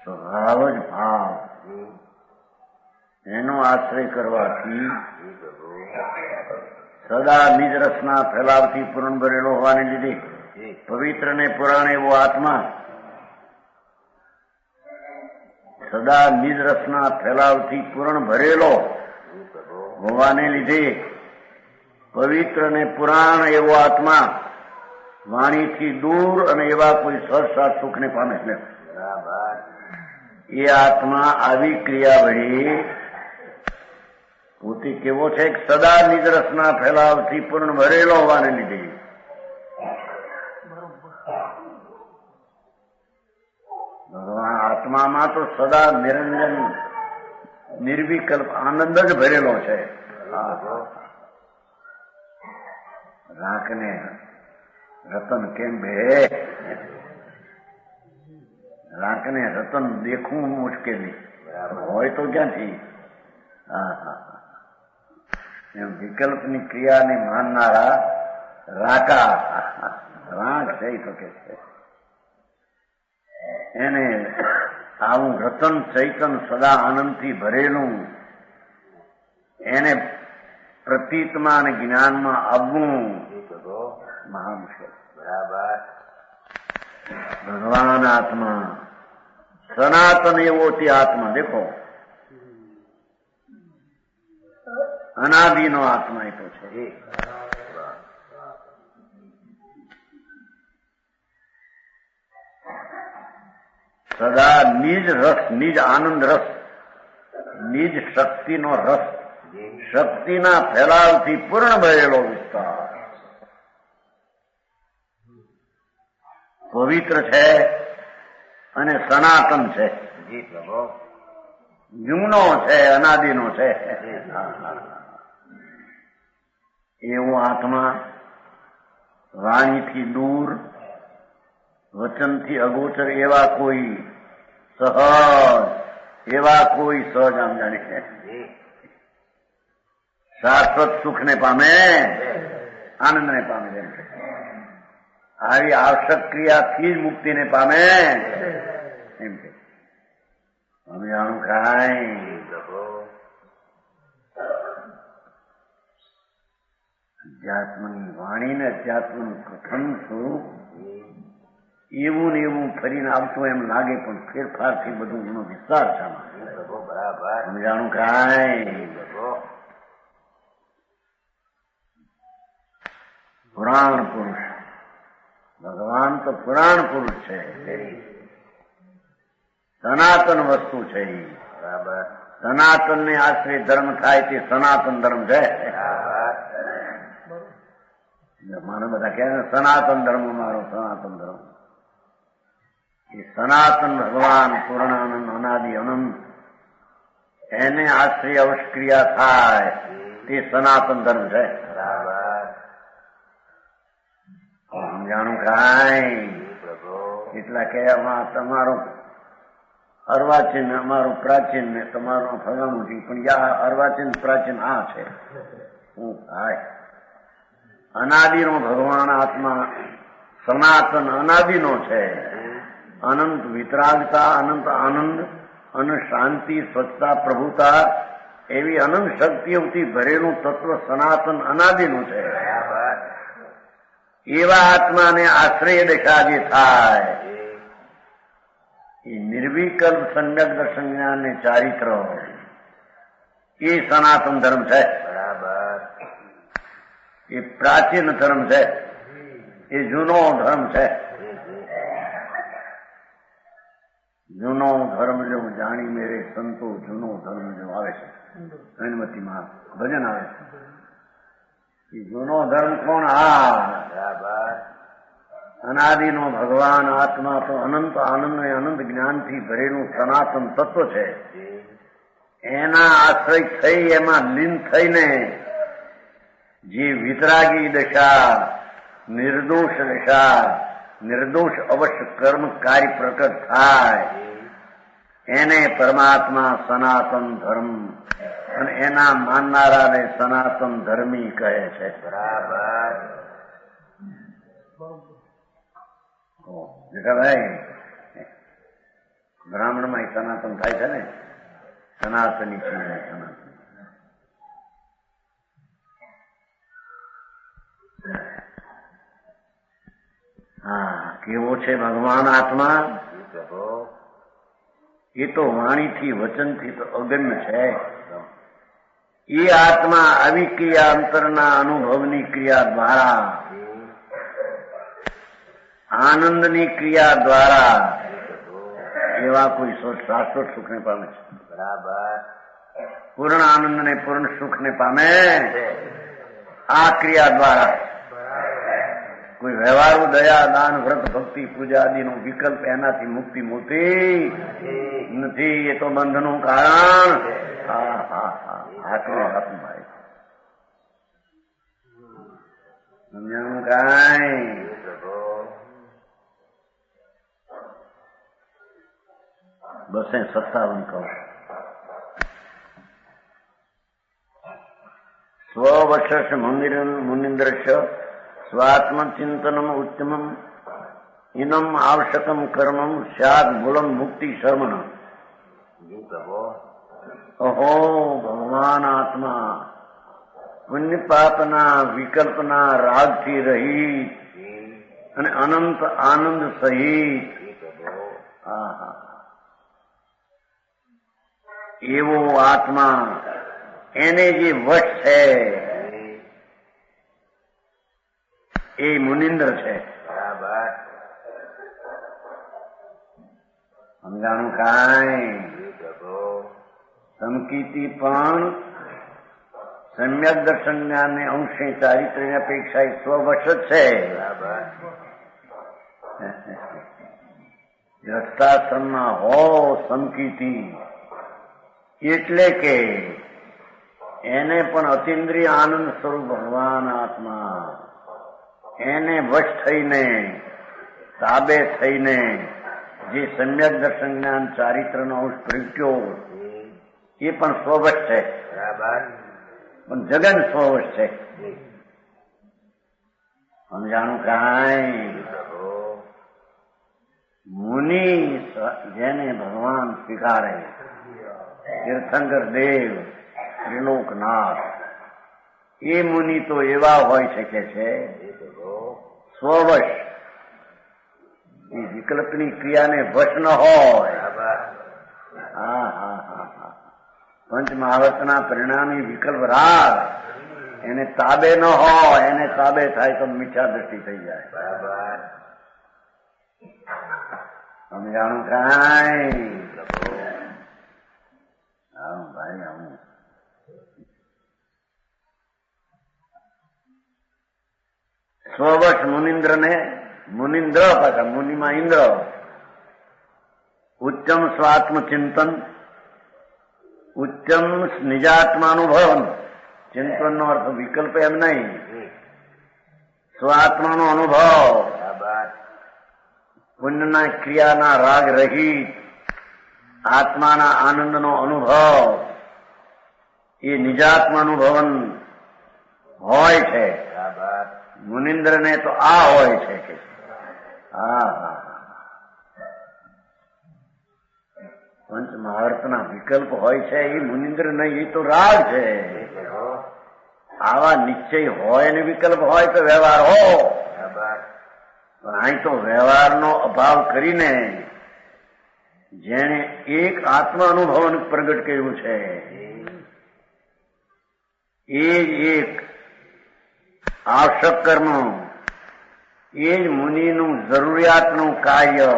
[SPEAKER 1] સ્વભાવ જ ભાવ, એનો આશ્રય કરવાથી સદા નિજ રસના ફેલાવથી પૂર્ણ ભરેલો હોવાને લીધે પવિત્ર ને પુરાણ એવો આત્મા સદા નિજ રસના ફેલાવથી પૂર્ણ ભરેલો હોવાને લીધે પવિત્ર ને પુરાણ એવો આત્મા વાણીથી દૂર અને એવા કોઈ સહજ સુખને પામે છે. એ આત્મા આવી ક્રિયા વળી પોતે કેવો છે? સદા નિજ રસના ફેલાવથી પૂર્ણ ભરેલો હોવાને લીધે ભગવાન આત્મામાં તો સદા નિરંજન નિર્વિકલ્પ આનંદ જ ભરેલો છે. રાખને રતન કેમ બે? રાખને રતન દેખવું મુશ્કેલી, હોય તો ક્યાંથી? હા હા એમ વિકલ્પની ક્રિયાને માનનારા રાકા રાગ થઈ શકે છે. એને આવું રતન ચૈતન સદા આનંદથી ભરેલું એને પ્રતીતમાં અને જ્ઞાનમાં આવવું મહા મુશ્કેલ. બરાબર. ભગવાન આત્મા સનાતન એવો તે આત્મા દેખો, અનાદિનો આત્મા એ તો છે. સદા નિજ રસ, નિજ આનંદ રસ, નિજ શક્તિનો રસ, શક્તિના ફેલાવથી પૂર્ણ ભરેલો વિસ્તાર, પવિત્ર છે અને સનાતન છે. જૂનો છે, અનાદિનો છે. એવો આત્મા વાણીથી દૂર, વચનથી અગોચર એવા કોઈ સહજ આમ જાણે શાશ્વત સુખને પામે, આનંદને પામે. જેમ કે આવી આવશ્યક ક્રિયાથી જ મુક્તિને પામે એમ કે સમજાણું કાંઈ. અધ્યાત્મની વાણી ને અધ્યાત્મનું પ્રથમ સ્વરૂપ એવું ને એવું ફરીને આવતું એમ લાગે, પણ ફેરફારથી બધું એનો વિસ્તાર છે. સમજાણું કાંઈ. પુરાણ પુરુષ ભગવાન તો પુરાણ પુરુષ છે, સનાતન વસ્તુ છે. બરાબર. સનાતન ને આશ્રય ધર્મ થાય તે સનાતન ધર્મ છે. મને બધા કહે સનાતન ધર્મ મારો, સનાતન ધર્મ. એ સનાતન ભગવાન પૂર્ણાનંદ અનાદિ અનંત એને આશ્રય અવશ્ય ક્રિયા થાય તે સનાતન ધર્મ છે. સમજાણું કાંઈ. એટલા કે તમારો અર્વાચીન અમારું પ્રાચીન ને તમારું ફલાણું છે, પણ અર્વાચીન પ્રાચીન આ છે. શું થાય? અનાદિનો ભગવાન આત્મા સનાતન અનાદિનો છે. અનંત વિતરાગતા, અનંત આનંદ, અનંત શાંતિ, સ્વચ્છતા, પ્રભુતા એવી અનંત શક્તિઓથી ભરેલું તત્વ સનાતન અનાદિનું છે. એવા આત્માને આશ્રય દશા જે થાય એ નિર્વિકલ્પ સમ્યક દર્શન જ્ઞાન ને ચારિત્ર એ સનાતન ધર્મ છે. બરાબર. એ પ્રાચીન ધર્મ છે, એ જૂનો ધર્મ છે. જૂનો ધર્મ જો જાણી મેરે સંતો, જૂનો ધર્મ જો આવે છે ગણમતીમાં ભજન આવે છે. એ જૂનો ધર્મ કોણ? બરાબર. અનાદિનો ભગવાન આત્મા તો અનંત આનંદ અને અનંત જ્ઞાનથી ભરેલું સનાતન તત્વ છે. એના આશ્રય થઈ, એમાં લીન થઈને જે વિતરાગી દશા, નિર્દોષ દશા, નિર્દોષ અવશ્ય કર્મ કાર્ય પ્રકટ થાય એને પરમાત્મા સનાતન ધર્મ અને એના માનનારાને સનાતન ધર્મી કહે છે. બરાબર. ભાઈ બ્રાહ્મણમાં સનાતન થાય છે ને, સનાતની છે. સનાતન હા, કેવો છે ભગવાન આત્મા? એ તો વાણીથી વચનથી તો અગમ્ય છે. એ આત્મા આવી ક્રિયા અંતરના અનુભવની ક્રિયા દ્વારા, આનંદની ક્રિયા દ્વારા એવા કોઈ શાશ્વત સુખને પામે છે. બરાબર. પૂર્ણ આનંદ ને પૂર્ણ સુખને પામે આ ક્રિયા દ્વારા. કોઈ વ્યવહારુ દયા, દાન, વ્રત, ભક્તિ, પૂજા આદિનો વિકલ્પ એનાથી મુક્તિ મોટી નથી. એ તો બંધનું કારણ. ભાઈ સમજાણું કાંઈ? બસે 57 કહું. સ્વવશ મુનિન્દ્રશ સ્વાત્મચિંતનમ ઉત્તમમ ઇનમ આવશ્યકમ કર્મમ સ્યાદ મૂલમ મુક્તિ શર્મણ. અહો ભગવાન આત્મા પુણ્ય પાપના વિકલ્પના રાગથી રહિત અને અનંત આનંદ સહિત એવો આત્મા એને જે વશ છે એ મુનિન્દ્ર છે. સમજાણું કાંઈ? સમકીતી પણ સમ્યક દર્શન જ્ઞાનને અંશે ચારિત્ર્યની અપેક્ષા સ્વવશ જ છે. ગ્રસ્તાશ્રમમાં હો સમકીતી એટલે કે એને પણ અતિન્દ્રિય આનંદ સ્વરૂપ ભગવાન આત્મા એને વશ થઈને તાબે થઈને જે સમ્યક દર્શન જ્ઞાન ચારિત્રનો અંશ પ્રગટ્યો એ પણ સ્વવશ છે, પણ જગન સ્વવશ છે. સમજાણું કાંઈ? મુનિ જેને ભગવાન સ્વીકારે, તીર્થંકર દેવ ત્રિલોકનાથ, એ મુનિ તો એવા હોય શકે છે સ્વવશ, એ વિકલ્પની ક્રિયાને વશ ન હોય. પંચ મહાવર્તના પરિણામી વિકલ્પ રાગ એને તાબે ન હોય, એને તાબે થાય તો મિથ્યા દ્રષ્ટિ થઈ જાય. સમજાણું કાંઈ? ભાઈ આવું સ્વવશ મુનિન્દ્ર ને મુનિન્દ્ર પાછા મુનિમાં ઇન્દ્ર ઉચ્ચમ સ્વાત્મચિંતન, ઉચ્ચમ નિજાત્માનુભવન. ચિંતન નો અર્થ વિકલ્પ એમ નહીં, સ્વાત્માનો અનુભવ, પુણ્યના ક્રિયાના રાગ રહિત આત્માના આનંદનો અનુભવ, એ નિજાત્માનુભવન હોય છે. મુનિન્દ્ર ને તો આ હોય છે કે પંચ મહાવર્તના વિકલ્પ હોય છે એ મુનિન્દ્ર નહીં, એ તો રાગ છે. આવા નિશ્ચય હોય ને વિકલ્પ હોય તો વ્યવહાર હો, પણ અહીં તો વ્યવહારનો અભાવ કરીને જેણે એક આત્મા અનુભવન પ્રગટ કર્યું છે એ જ એક આવશ્યક કર્મ, એ જ મુનિનું જરૂરિયાતનું કાર્ય.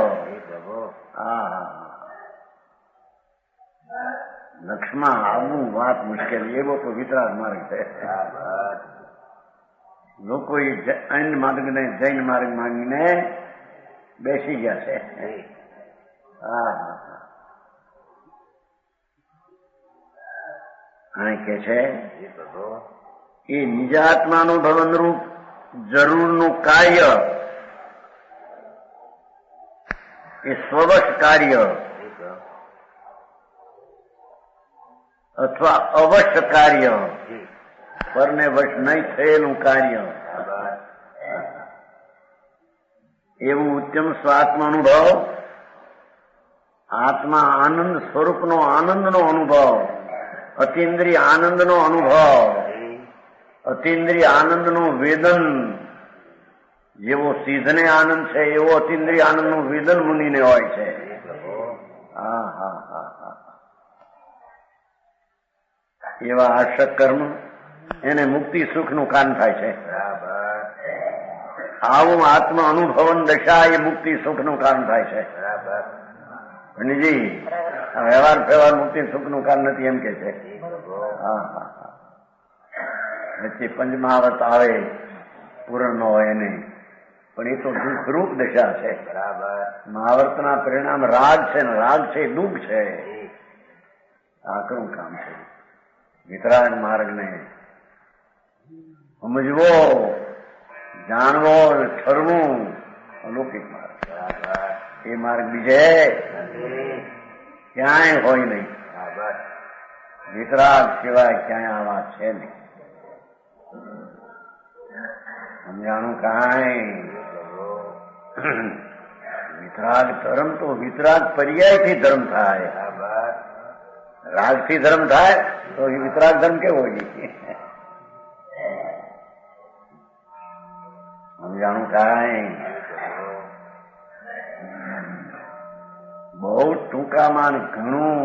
[SPEAKER 1] લક્ષમાં આવવું વાત મુશ્કેલ, એવો તો વિતરાગ માર્ગ છે. લોકો જૈન માર્ગને જૈન માર્ગ માંગીને બેસી ગયા છે. અહીં કે છે એ નિજાત્માનું ભવનરૂપ જરૂરનું કાર્ય એ સ્વવશ કાર્ય અથવા અવશ્ય કાર્ય, પરને વશ નહીં થયેલું કાર્ય, એવું ઉત્તમ સ્વાત્મ અનુભવ, આત્મા આનંદ સ્વરૂપનો આનંદનો અનુભવ, અતિન્દ્રિય આનંદનો અનુભવ, અતિન્દ્રિય આનંદનું વેદન, જેવો સિદ્ધને આનંદ છે એવો અતિન્દ્રિય આનંદનું વેદન મુનિને હોય છે. એવા આશક કર્મ એને મુક્તિ સુખનું કારણ થાય છે. આવું આત્મ અનુભવન દશા એ મુક્તિ સુખનું કારણ થાય છે. જી વ્યવહાર ફેવાર મુક્તિ સુખનું કારણ નથી એમ કે છે. પછી પંચમહાવર્ત આવે પૂરણ ન હોય નહીં, પણ એ તો દુઃખરૂપ દશા છે. મહાવર્તના પરિણામ રાગ છે ને રાગ છે દુઃખ છે. આકરું કામ છે. વિતરાગ માર્ગને સમજવો, જાણવો, ઠરવું અલૌકિક માર્ગ. એ માર્ગ બીજે ક્યાંય હોય નહીં. વિતરાગ સિવાય ક્યાંય આ વાત છે નહીં. સમજાણું કાંઈ? વિતરાગ ધર્મ તો વિતરાગ પર્યાયથી ધર્મ થાય. રાગથી ધર્મ થાય તો એ વિતરાગ ધર્મ કેવો હોય? સમજાણું કાંઈ? બહુ ટૂંકામાં ઘણું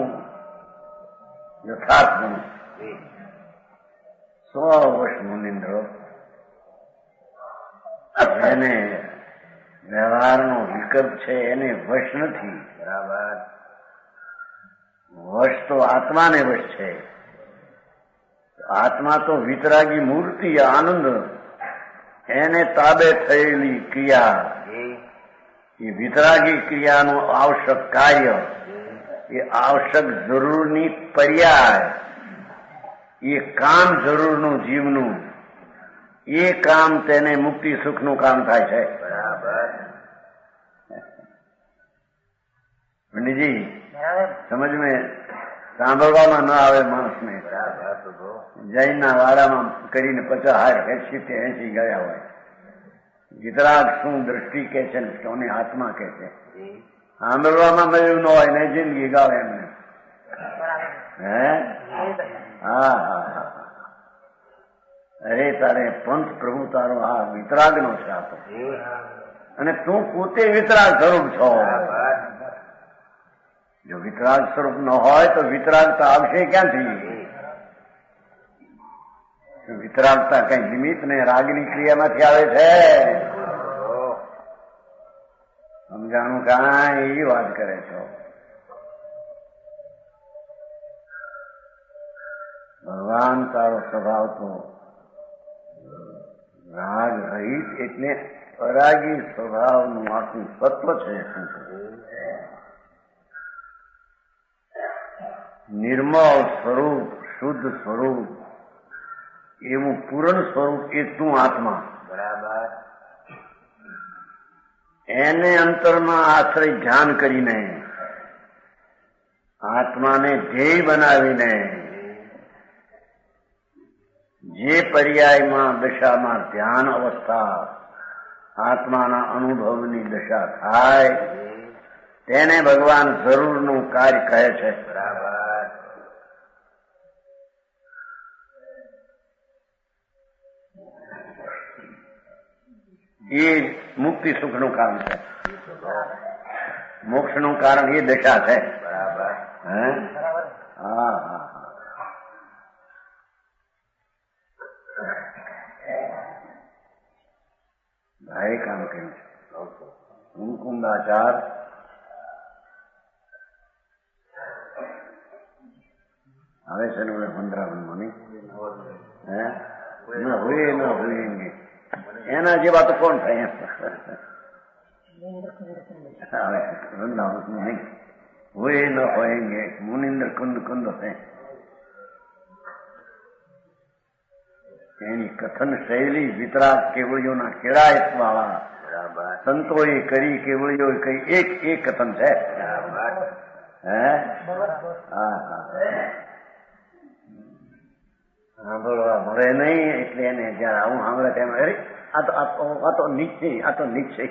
[SPEAKER 1] યથાર્થ બનું. 100 વર્ષ મુનિન્દ્ર એને વ્યવહારનો વિકલ્પ છે એને વશ નથી. બરાબર. વશ તો આત્માને વશ છે. આત્મા તો વિતરાગી મૂર્તિ આનંદ, એને તાબે થયેલી ક્રિયા, એ વિતરાગી ક્રિયાનું આવશ્યક કાર્ય, એ આવશ્યક જરૂરની પર્યાય, એ કામ જરૂરનું જીવનું, એ કામ તેને મુક્તિ સુખનું કામ થાય છે. બરાબર. પંડિતજી સમજ મેં સાંભળવામાં ન આવે માણસને. જૈનના વાડામાં કરીને 50, 60, 80 ગયા હોય. વિતરાગ શું દ્રષ્ટિ કે છે ને કોને આત્મા કે છે સાંભળવામાં મળ્યું ન હોય ને જિંદગી ગાવે એમને. હે હા હા. અરે તારે પંથ પ્રભુ તારો આ વિતરાગ નો છે આપો, અને તું પોતે વિતરાગ સ્વરૂપ છો. જો વિતરાગ સ્વરૂપ ન હોય તો વિતરાગતા આવશે ક્યાંથી? વિતરાગતા કઈ નિમિત્ત ને રાગની ક્રિયામાંથી આવે છે. સમજાણું કાંઈ? એ વાત કરે છો. ભગવાન તારો સ્વભાવ તો રાગ રહિત એટલે અરાગી સ્વભાવનું આખું તત્વ છે. નિર્મળ સ્વરૂપ, શુદ્ધ સ્વરૂપ, એવું પૂર્ણ સ્વરૂપ એ તું આત્મા. બરાબર. એને અંતરમાં આશ્રય ધ્યાન કરીને, આત્માને ધ્યેય બનાવીને, જે પર્યાયમાં દશામાં ધ્યાન અવસ્થા આત્માના અનુભવની દશા થાય તેને ભગવાન જરૂરનું કાર્ય કહે છે. બરાબર. એ મુક્તિ સુખનું કામ છે. મોક્ષનું કારણ એ દશા છે. બરાબર. હે હા હા. ભાઈ કામ કેમ છે? મુકુંદાચાર આવે છે ને 15 નહીં? હે ના હોય ન હોય એના જેવા તો કોણ થાય? વૃંદાવન નહીં હોય ન હોયંગે મુનિન્દ્ર કુંદ કુંદ હે. એની કથન શૈલી વિતરાગ કેવળીઓના કેળાયત વાળા સંતોએ કરી, કેવળીઓ કઈ એક કથન છે. હે હા હા. સાંભળવા મળે નહીં એટલે એને જયારે આવું સાંભળે તેમ અરે આ તો નિશ્ચય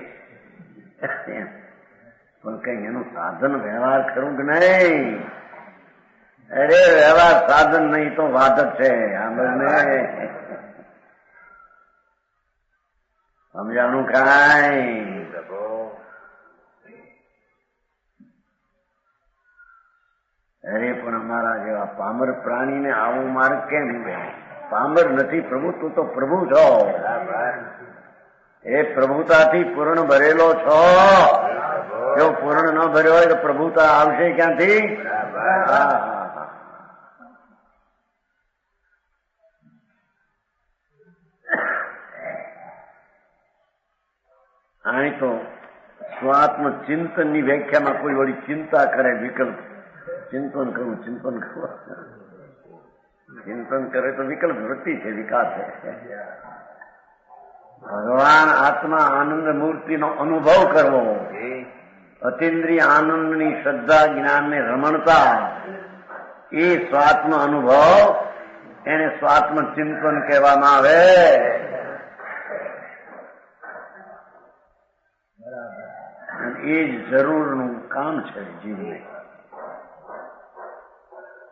[SPEAKER 1] પણ કઈ એનું સાધન વ્યવહાર ખરું કે નહીં? અરે વ્યવહાર સાધન નહીં તો વાત જ છે. સમજાણું કાંઈ? અરે પણ અમારા જેવા પામર પ્રાણીને આવું માર્ગ કેમ? પામર નથી પ્રભુ, તું તો પ્રભુ છો. એ પ્રભુતાથી પૂર્ણ ભરેલો છો. જો પૂર્ણ ન ભર્યો હોય તો પ્રભુતા આવશે ક્યાંથી? અહીં તો સ્વાત્મ ચિંતન ની વ્યાખ્યામાં કોઈ વળી ચિંતા કરે, વિકલ્પ ચિંતન કરવું, ચિંતન કરવું, ચિંતન કરે તો વિકલ્પ વૃત્તિ છે, વિકાસ છે. ભગવાન આત્મા આનંદ મૂર્તિનો અનુભવ કરવો, અતિન્દ્રિય આનંદની શ્રદ્ધા જ્ઞાનને રમણતા, એ સ્વાત્મ અનુભવ એને સ્વાત્મ ચિંતન કહેવામાં આવે. એ જ જરૂરનું કામ છે જીવને,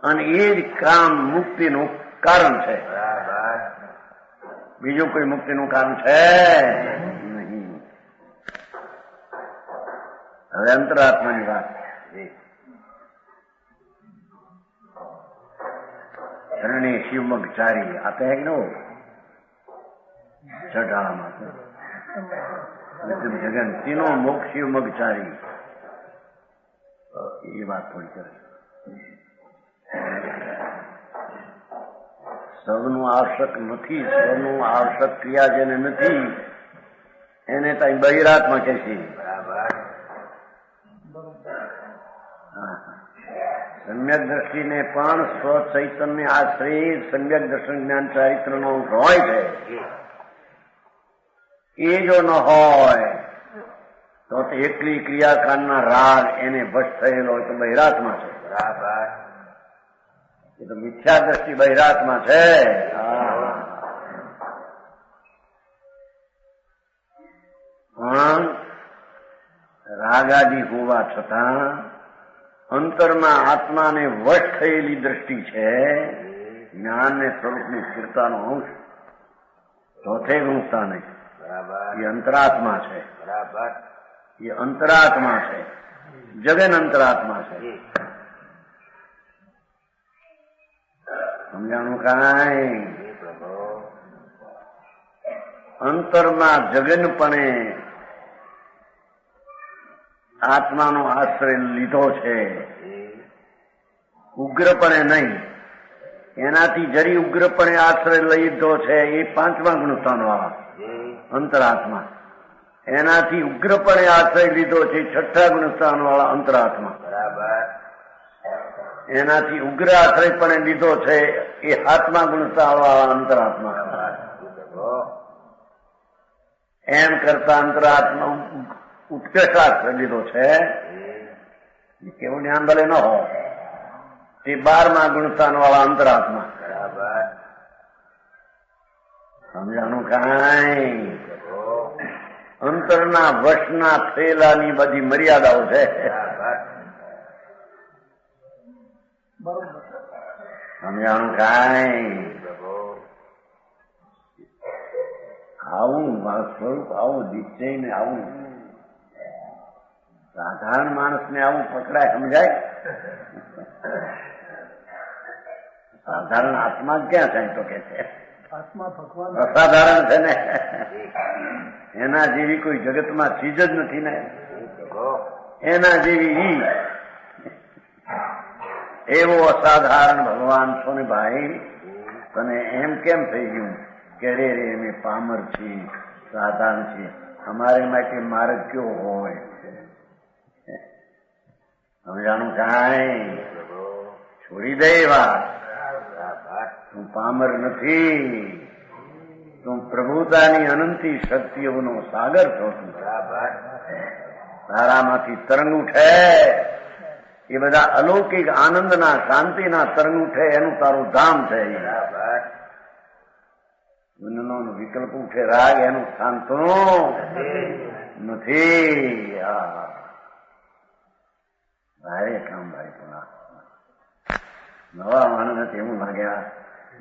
[SPEAKER 1] અને એ જ કામ મુક્તિનું કારણ છે. બીજું કોઈ મુક્તિનું કામ છે નહીં. હવે અંતરાત્માની વાત. શરણે શિવમગચારી આતે હે નો ચઢામાં જગન તીનો મોક્ષ શિવમગચારી. એ વાત થોડી કરે. સૌનું આવશ્યક નથી, સૌનું આવશ્યક ક્રિયા જેને નથી એને ત્યાં બહિરાત્મા કહે છે. સમ્યક દ્રષ્ટિને પણ સ્વ ચૈતન્ય આશ્રય સમ્યક દર્શન જ્ઞાન ચારિત્રનો હોય છે. એ જો ન હોય તો એકલી ક્રિયાકાંડના રાગ એને વશ થયેલો હોય તો બહિરાત્મા છે. એ તો મિથ્યા દ્રષ્ટિ બહિરાત્મા છે. પણ રાગાદી હોવા છતાં અંતરમાં આત્માને વશ થયેલી દ્રષ્ટિ છે. જ્ઞાન ને સ્વરૂપની સ્થિરતાનો અંશ ચોથે ગુણતા નહીં. એ અંતરાત્મા છે. એ અંતરાત્મા છે. જગન અંતરાત્મા છે. સમજાણું કાંઈ? અંતરમાં જગનપણે આત્માનો આશ્રય લીધો છે, ઉગ્રપણે નહીં. એનાથી જરી ઉગ્રપણે આશ્રય લીધો છે એ પાંચમા ગુણસ્થાન વાળા અંતરાત્મા. એનાથી ઉગ્રપણે આશ્રય લીધો છે છઠ્ઠા ગુણસ્થાન વાળા અંતરાત્મા. એનાથી ઉગ્ર આશ્રયપણે લીધો છે એ સાતમા ગુણસ્થાન વાળા અંતરાત્મા. એમ કરતા અંતરાત્મા ઉત્કૃષ્ટ આશ્રય લીધો છે. કેવું જ્ઞાન ભલે ન હોય તે 12મા ગુણસ્થાન વાળા અંતરાત્મા. સમજાનું કાંઈ? અંતરના વશના થયેલાની બધી મર્યાદાઓ છે. સમજાણું કાંઈ? આવું મારું સ્વરૂપ આવું નિશ્ચયને આવું સાધારણ માણસને આવું પકડાય સમજાય? સાધારણ આત્મા ક્યાં થાય તો કે છે અસાધારણ છે ને. એના જેવી કોઈ જગતમાં ચીજ જ નથી ને. એના જેવી એવો અસાધારણ ભગવાન છો ને ભાઈ. તને એમ કેમ થઈ ગયું કે રે અમે પામર છીએ, સાધારણ છીએ, અમારે માટે માર્ગ કયો હોય? સમજાણું કાંઈ? છોડી દે વાત. તું પામર નથી, તું પ્રભુતાની અનંતી શક્તિઓનો સાગર છો. તું તારામાંથી તરંગ ઉઠે એ બધા અલૌકિક આનંદના શાંતિના તરંગ ઉઠે એનું તારું ધામ છે. વિકલ્પ ઉઠે રાગ એનું સ્થાન તો નથી. ભારે કામ ભાઈ. પણ નવા માણસ એવું લાગે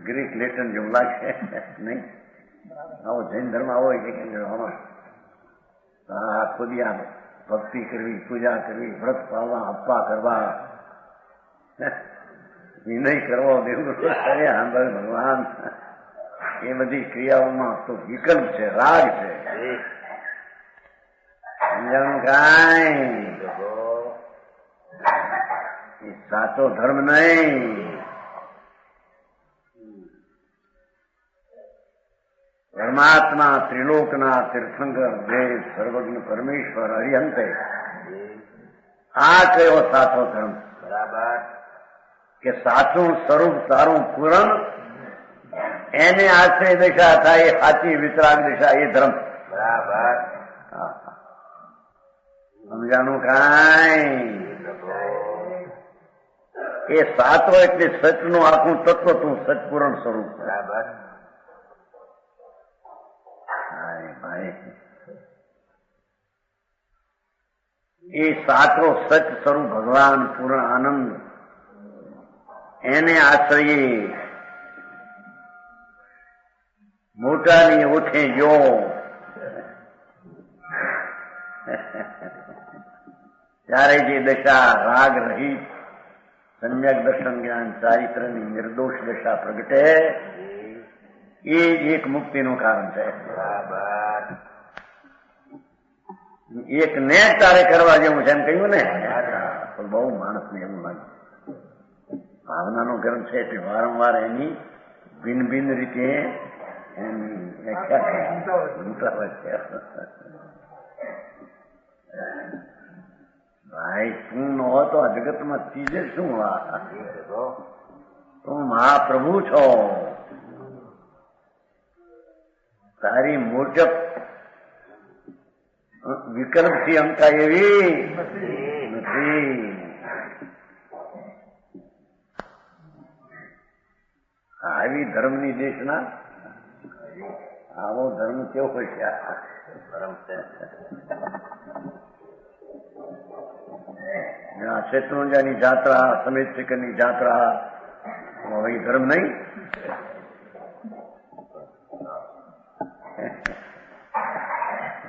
[SPEAKER 1] ગ્રીક લેટન જેવું લાગે નહીં. આવો જૈન ધર્મ આવો ખુદિયા ભક્તિ કરવી, પૂજા કરવી, વ્રત પાળવા, અપ્પા કરવા, વિનય કરવો, દેવું સાંભળ ભગવાન. એ બધી ક્રિયાઓમાં તો વિકલ્પ છે, રાગ છે. સમજાણું કાંઈ? એ સાચો ધર્મ નહીં. પરમાત્મા ત્રિલોકના તીર્થંકર દેવ સર્વજ્ઞ પરમેશ્વર હરિહંતે આ કયો સાચો ધર્મ? બરાબર. કે સાચું સ્વરૂપ તારું પૂરણ એને આશ્રય દિશા થાય, સાચી વિતરાગ દિશા એ ધર્મ. બરાબર. સમજાણું કાંઈ? એ સાત્વ એટલે સચનું આખું તત્વ તું સચપૂર્ણ સ્વરૂપ. બરાબર. ભાઈ એ સાચો સચ સ્વરૂપ ભગવાન પૂર્ણ આનંદ એને આશ્રયે મોટાની ઓઠે ગયો ત્યારે જે દશા રાગ રહિત સમ્યક દર્શન જ્ઞાન ચારિત્રની નિર્દોષ દશા પ્રગટે એ જ એક મુક્તિનું કારણ છે. એક ને તારે કરવા જેવું છે એમ કહ્યું ને, બહુ માણસને એવું લાગે. ભાવનાનો ગ્રંથ છે એટલે વારંવાર એની ભિન્ન ભિન્ન રીતે એની વ્યાખ્યા છે. ભાઈ તું ન હો તો આ જગતમાં ચીજે શું? તું મહાપ્રભુ છો. તારી મોટપ વિકલ્પથી અંકા એવી નથી. આવી ધર્મની દેશના આવો ધર્મ કેવો હોય છે? શેત્રુંજાની જાત્રા, સમેત શિખરની જાત્રા, હવે ધર્મ નહીં.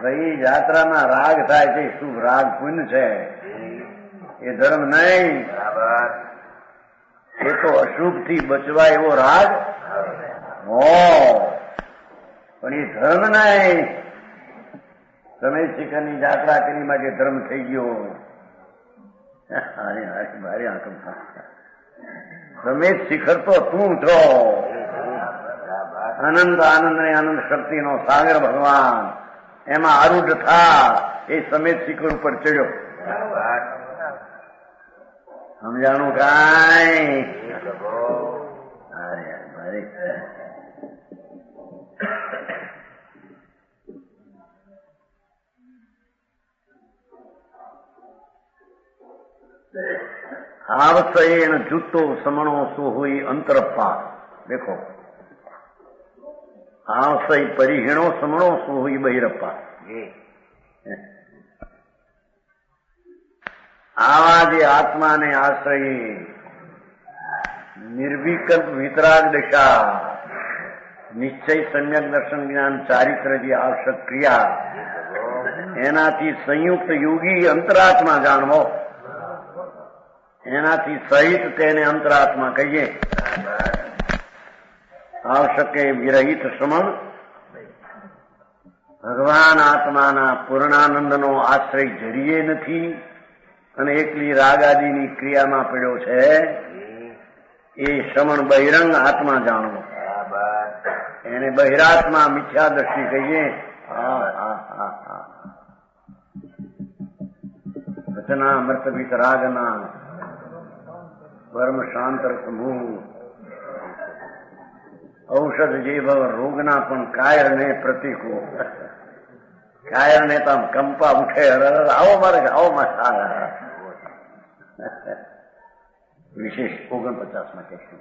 [SPEAKER 1] ભાઈ યાત્રામાં રાગ થાય છે, શુભ રાગ પુણ્ય છે, એ ધર્મ નહીં. એ તો અશુભ થી બચવા એવો રાગ હો, પણ એ ધર્મ નહીં. સમય શિખરની યાત્રા કરી માટે ધર્મ થઈ ગયો. ભારે આંકમ. સમેત શિખર તો તું છો. અનંત આનંદ ને આનંદ શક્તિનો સાગર ભગવાન, એમાં આરૂઢ થા. એ સમેત શિખર ઉપર ચડ્યો. સમજાણું કાંઈ? આવશયેણ જૂતો સમણો સોહોઈ અંતરપ્પા. દેખો, આવશય પરિહીણો સમણો સોહોઈ બહિરપ્પા. આવા જે આત્માને આશ્રયે નિર્વિકલ્પ વિતરાગ દશા, નિશ્ચય સમ્યક દર્શન જ્ઞાન ચારિત્ર જે આવશ્યક ક્રિયા, એનાથી સંયુક્ત યોગી અંતરાત્મા જાણવો, એનાથી સહિત તેને અંતરાત્મા કહીએ. આવશ્યક વિરહિત શ્રમણ ભગવાન આત્માના પૂર્ણાનંદનો આશ્રય જરીએ નથી અને એકલી રાગ આદિની ક્રિયામાં પડ્યો છે. એ શ્રમણ બહિરંગ આત્મા જાણવો, એને બહિરાત્મા મિથ્યાદર્શી કહીએ. રચના મર્તભિત રાગના વર્મ શાંતર સમૂહ ઔષધ જે ભવ રોગના પણ કાયર ને પ્રતિકો. કાયર ને તો આમ કંપા ઉઠે, આવો મારે આવો મારે. વિશેષ 49 માં કહેશું.